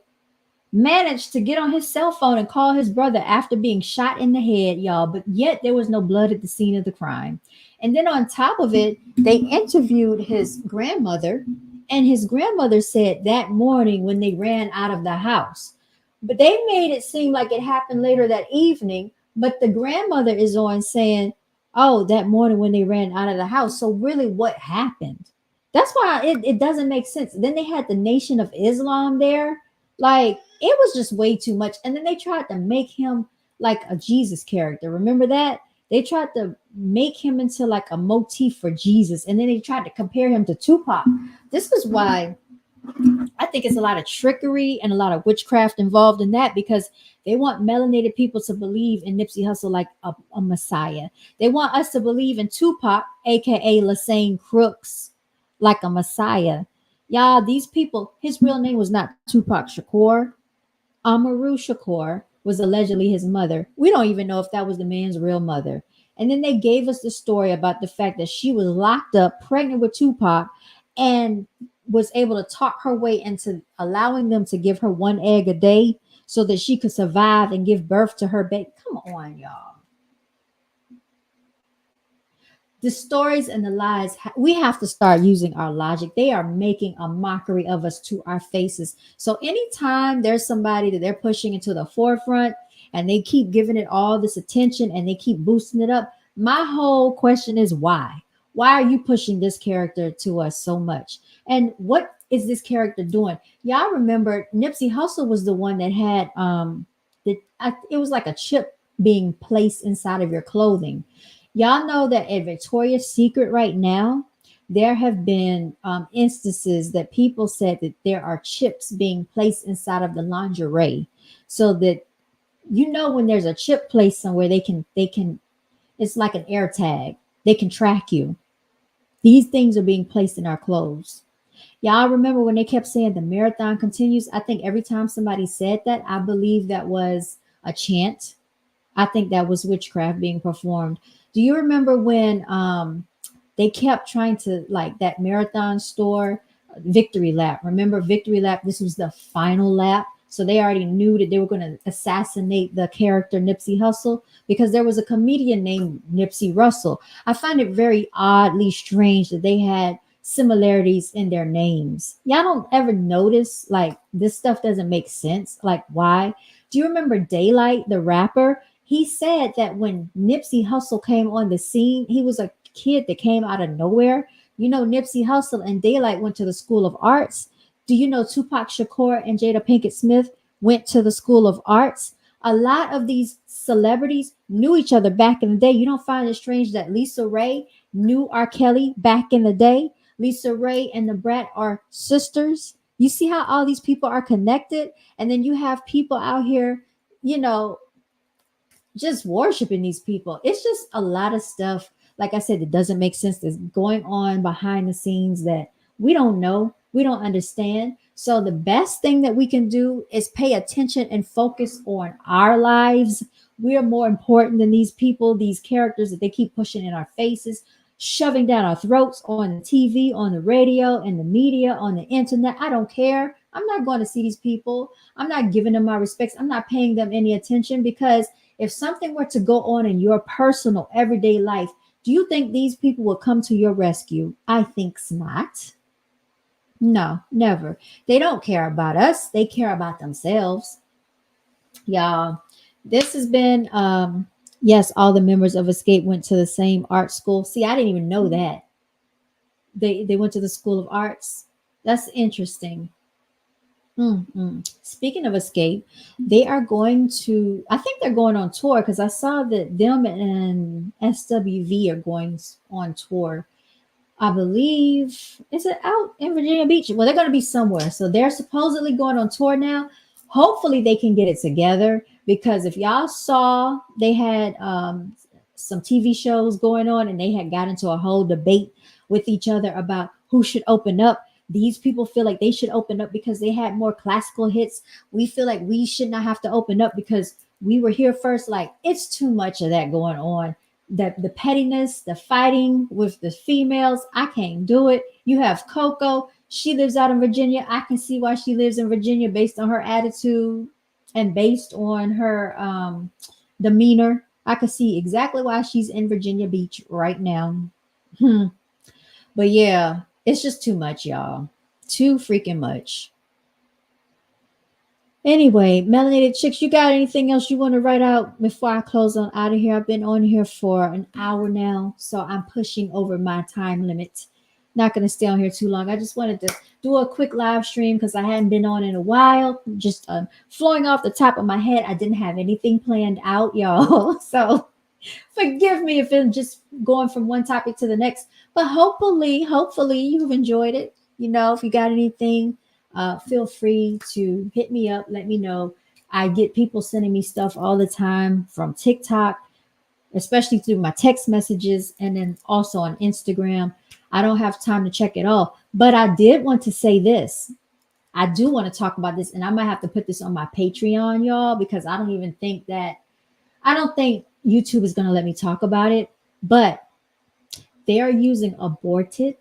managed to get on his cell phone and call his brother after being shot in the head, y'all. But yet there was no blood at the scene of the crime. And then on top of it, they interviewed his grandmother, and his grandmother said that morning when they ran out of the house. But they made it seem like it happened later that evening. But the grandmother is on saying, oh, that morning when they ran out of the house. So really what happened? That's why it doesn't make sense. Then they had the Nation of Islam there. Like, it was just way too much. And then they tried to make him like a Jesus character. Remember that? They tried to make him into like a motif for Jesus. And then they tried to compare him to Tupac. This is why I think it's a lot of trickery and a lot of witchcraft involved in that, because they want melanated people to believe in Nipsey Hussle like a messiah. They want us to believe in Tupac, aka Lassane Crooks, like a messiah. Y'all, these people, his real name was not Tupac Shakur. Amaru Shakur was allegedly his mother. We don't even know if that was the man's real mother. And then they gave us the story about the fact that she was locked up, pregnant with Tupac, and was able to talk her way into allowing them to give her one egg a day so that she could survive and give birth to her baby. Come on, y'all. The stories and the lies, we have to start using our logic. They are making a mockery of us to our faces. So anytime there's somebody that they're pushing into the forefront and they keep giving it all this attention and they keep boosting it up, my whole question is why? Why are you pushing this character to us so much? And what is this character doing? Y'all remember Nipsey Hussle was the one that had it was like a chip being placed inside of your clothing. Y'all know that at Victoria's Secret right now, there have been instances that people said that there are chips being placed inside of the lingerie, so that when there's a chip placed somewhere, they can it's like an air tag. They can track you. These things are being placed in our clothes. Y'all remember when they kept saying the marathon continues? I think every time somebody said that, I believe that was a chant. I think that was witchcraft being performed. Do you remember when they kept trying to, like, that marathon store, Victory Lap? Remember Victory Lap? This was the final lap. So they already knew that they were going to assassinate the character Nipsey Hussle because there was a comedian named Nipsey Russell. I find it very oddly strange that they had similarities in their names. Y'all don't ever notice like this stuff doesn't make sense? Like, why? Do you remember Daylight, the rapper? He said that when Nipsey Hussle came on the scene, he was a kid that came out of nowhere. Nipsey Hussle and Daylight went to the School of Arts. Do you know Tupac Shakur and Jada Pinkett Smith went to the School of Arts? A lot of these celebrities knew each other back in the day. You don't find it strange that Lisa Ray knew R. Kelly back in the day? Lisa Ray and the Brat are sisters. You see how all these people are connected? And then you have people out here, just worshiping these people. It's just a lot of stuff. Like I said, it doesn't make sense. That's going on behind the scenes that we don't know, we don't understand. So the best thing that we can do is pay attention and focus on our lives. We are more important than these people, these characters that they keep pushing in our faces, shoving down our throats on the TV, on the radio, in the media, on the internet. I don't care. I'm not going to see these people. I'm not giving them my respects. I'm not paying them any attention because If something were to go on in your personal everyday life, do you think these people will come to your rescue? I think not. No, never. They don't care about us. They care about themselves. Y'all, this has been yes, all the members of Escape went to the same art school. See, I didn't even know that. They went to the School of Arts. That's interesting. Mm-mm. Speaking of Escape, they are going to, I think they're going on tour because I saw that them and SWV are going on tour. I believe, is it out in Virginia Beach? Well, they're going to be somewhere. So they're supposedly going on tour now. Hopefully they can get it together because if y'all saw, they had some TV shows going on and they had got into a whole debate with each other about who should open up. These people feel like they should open up because they had more classical hits. We feel like we should not have to open up because we were here first. Like, it's too much of that going on. The pettiness, the fighting with the females, I can't do it. You have Coco, she lives out in Virginia. I can see why she lives in Virginia based on her attitude and based on her demeanor. I can see exactly why she's in Virginia Beach right now. Hmm. But yeah, it's just too much, y'all. Too freaking much. Anyway, melanated chicks, you got anything else you want to write out before I close on out of here? I've been on here for an hour now, so I'm pushing over my time limit. Not going to stay on here too long. I just wanted to do a quick live stream because I hadn't been on in a while. Just flowing off the top of my head. I didn't have anything planned out, y'all. So forgive me if I'm just going from one topic to the next. But hopefully you've enjoyed it. You know, if you got anything, feel free to hit me up. Let me know. I get people sending me stuff all the time from TikTok, especially through my text messages, and then also on Instagram. I don't have time to check it all. But I did want to say this. I do want to talk about this, and I might have to put this on my Patreon, y'all, because I don't think YouTube is going to let me talk about it, but they are using aborted.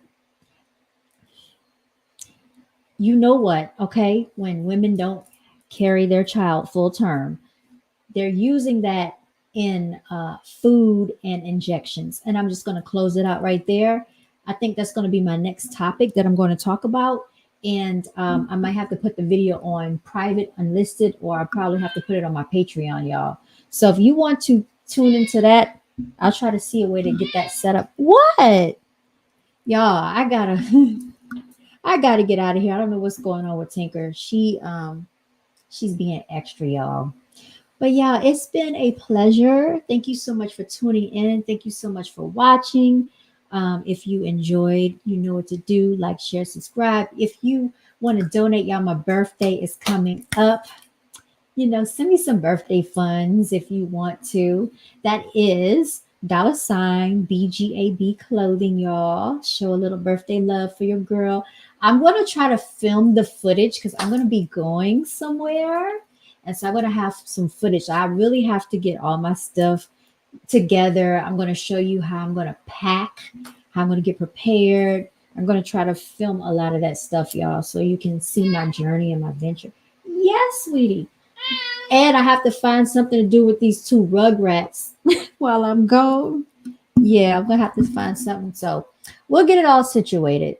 You know what? Okay. When women don't carry their child full term, they're using that in food and injections. And I'm just going to close it out right there. I think that's going to be my next topic that I'm going to talk about. And I might have to put the video on private, unlisted, or I'll probably have to put it on my Patreon, y'all. So if you want to tune into that, I'll try to see a way to get that set up. What? Y'all, I gotta get out of here. I don't know what's going on with Tinker. She's being extra, y'all. But yeah, it's been a pleasure. Thank you so much for tuning in. Thank you so much for watching. If you enjoyed, you know what to do. Like, share, subscribe. If you want to donate, y'all, my birthday is coming up. You know, send me some birthday funds if you want to. That is $ BGAB clothing, y'all. Show a little birthday love for your girl. I'm going to try to film the footage because I'm going to be going somewhere. And so I'm going to have some footage. I really have to get all my stuff together. I'm going to show you how I'm going to pack, how I'm going to get prepared. I'm going to try to film a lot of that stuff, y'all, so you can see my journey and my venture. Yes, sweetie. And I have to find something to do with these two rugrats while I'm gone. Yeah, I'm going to have to find something. So we'll get it all situated.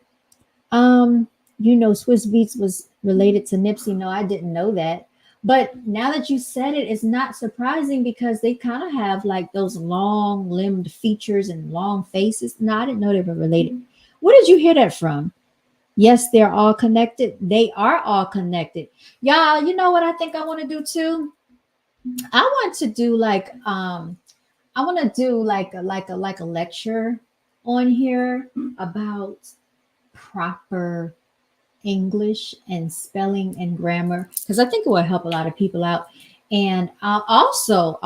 You know, Swiss Beats was related to Nipsey. No, I didn't know that. But now that you said it, it's not surprising because they kind of have like those long limbed features and long faces. No, I didn't know they were related. Where did you hear that from? Yes, they're all connected. They are all connected. Y'all, you know what I think I want to do too? I want to do like a lecture on here about proper English and spelling and grammar because I think it will help a lot of people out. And also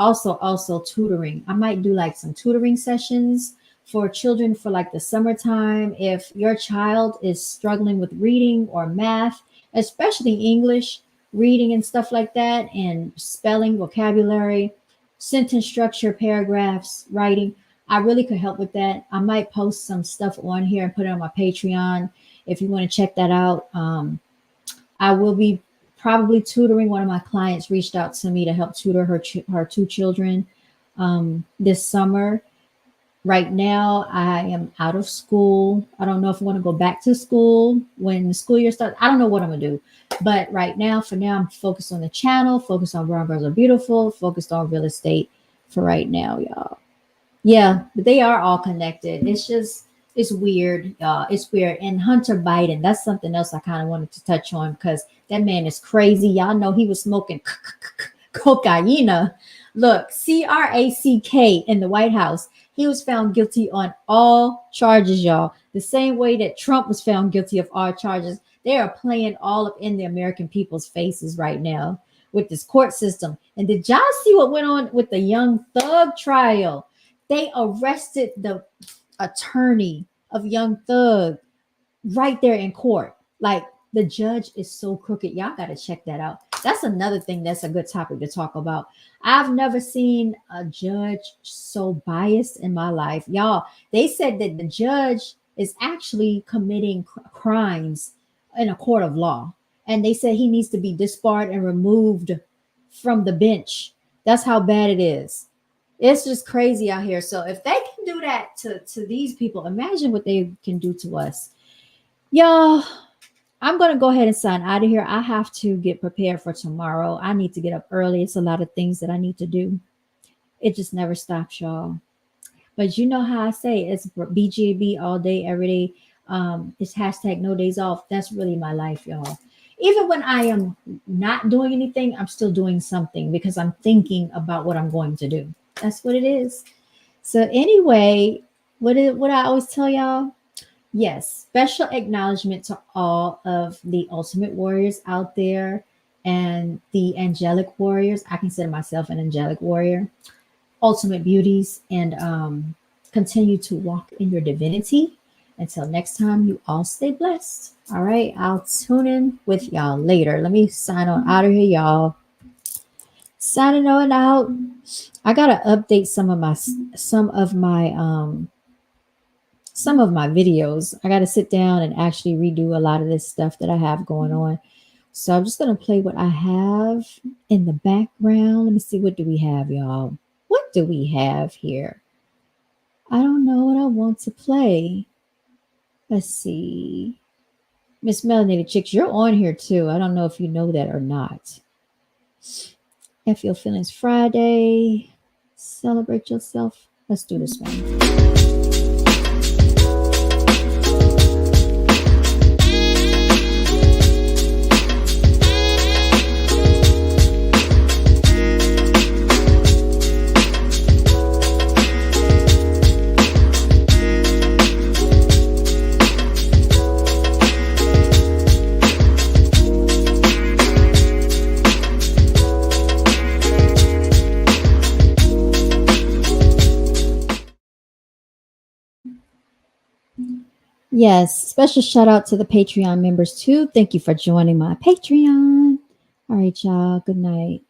tutoring. I might do like some tutoring sessions for children for like the summertime. If your child is struggling with reading or math, especially English, reading and stuff like that, and spelling, vocabulary, sentence structure, paragraphs, writing, I really could help with that. I might post some stuff on here and put it on my Patreon if you want to check that out. I will be probably tutoring. One of my clients reached out to me to help tutor her two children this summer. Right now, I am out of school. I don't know if I want to go back to school when the school year starts. I don't know what I'm gonna do. But right now, for now, I'm focused on the channel, focused on Brown Girls Are Beautiful, focused on real estate for right now, y'all. Yeah, but they are all connected. It's weird, y'all. It's weird. And Hunter Biden, that's something else I kind of wanted to touch on because that man is crazy. Y'all know he was smoking cocaine. Look, CRACK in the White House. He was found guilty on all charges, y'all. The same way that Trump was found guilty of all charges. They are playing all up in the American people's faces right now with this court system. And did y'all see what went on with the Young Thug trial? They arrested the attorney of Young Thug right there in court. Like the judge is so crooked. Y'all got to check that out. That's another thing that's a good topic to talk about. I've never seen a judge so biased in my life. Y'all, they said that the judge is actually committing crimes in a court of law. And they said he needs to be disbarred and removed from the bench. That's how bad it is. It's just crazy out here. So if they can do that to these people, imagine what they can do to us. Y'all, I'm going to go ahead and sign out of here. I have to get prepared for tomorrow. I need to get up early. It's a lot of things that I need to do. It just never stops, y'all. But you know how I say it's BGB all day, every day. It's hashtag no days off. That's really my life, y'all. Even when I am not doing anything, I'm still doing something because I'm thinking about what I'm going to do. That's what it is. So anyway, what I always tell y'all? Yes, special acknowledgement to all of the ultimate warriors out there and the angelic warriors. I consider myself an angelic warrior, ultimate beauties, and continue to walk in your divinity. Until next time, you all stay blessed. All right, I'll tune in with y'all later. Let me sign on out of here, y'all. Signing on out. I gotta update some of my videos. I got to sit down and actually redo a lot of this stuff that I have going on. So I'm just going to play what I have in the background. Let me see. What do we have, y'all? What do we have here? I don't know what I want to play. Let's see. Miss Melanated Chicks, you're on here too. I don't know if you know that or not. F Your Feelings Friday. Celebrate yourself. Let's do this one. Yes, special shout out to the Patreon members too. Thank you for joining my Patreon. All right, y'all. Good night.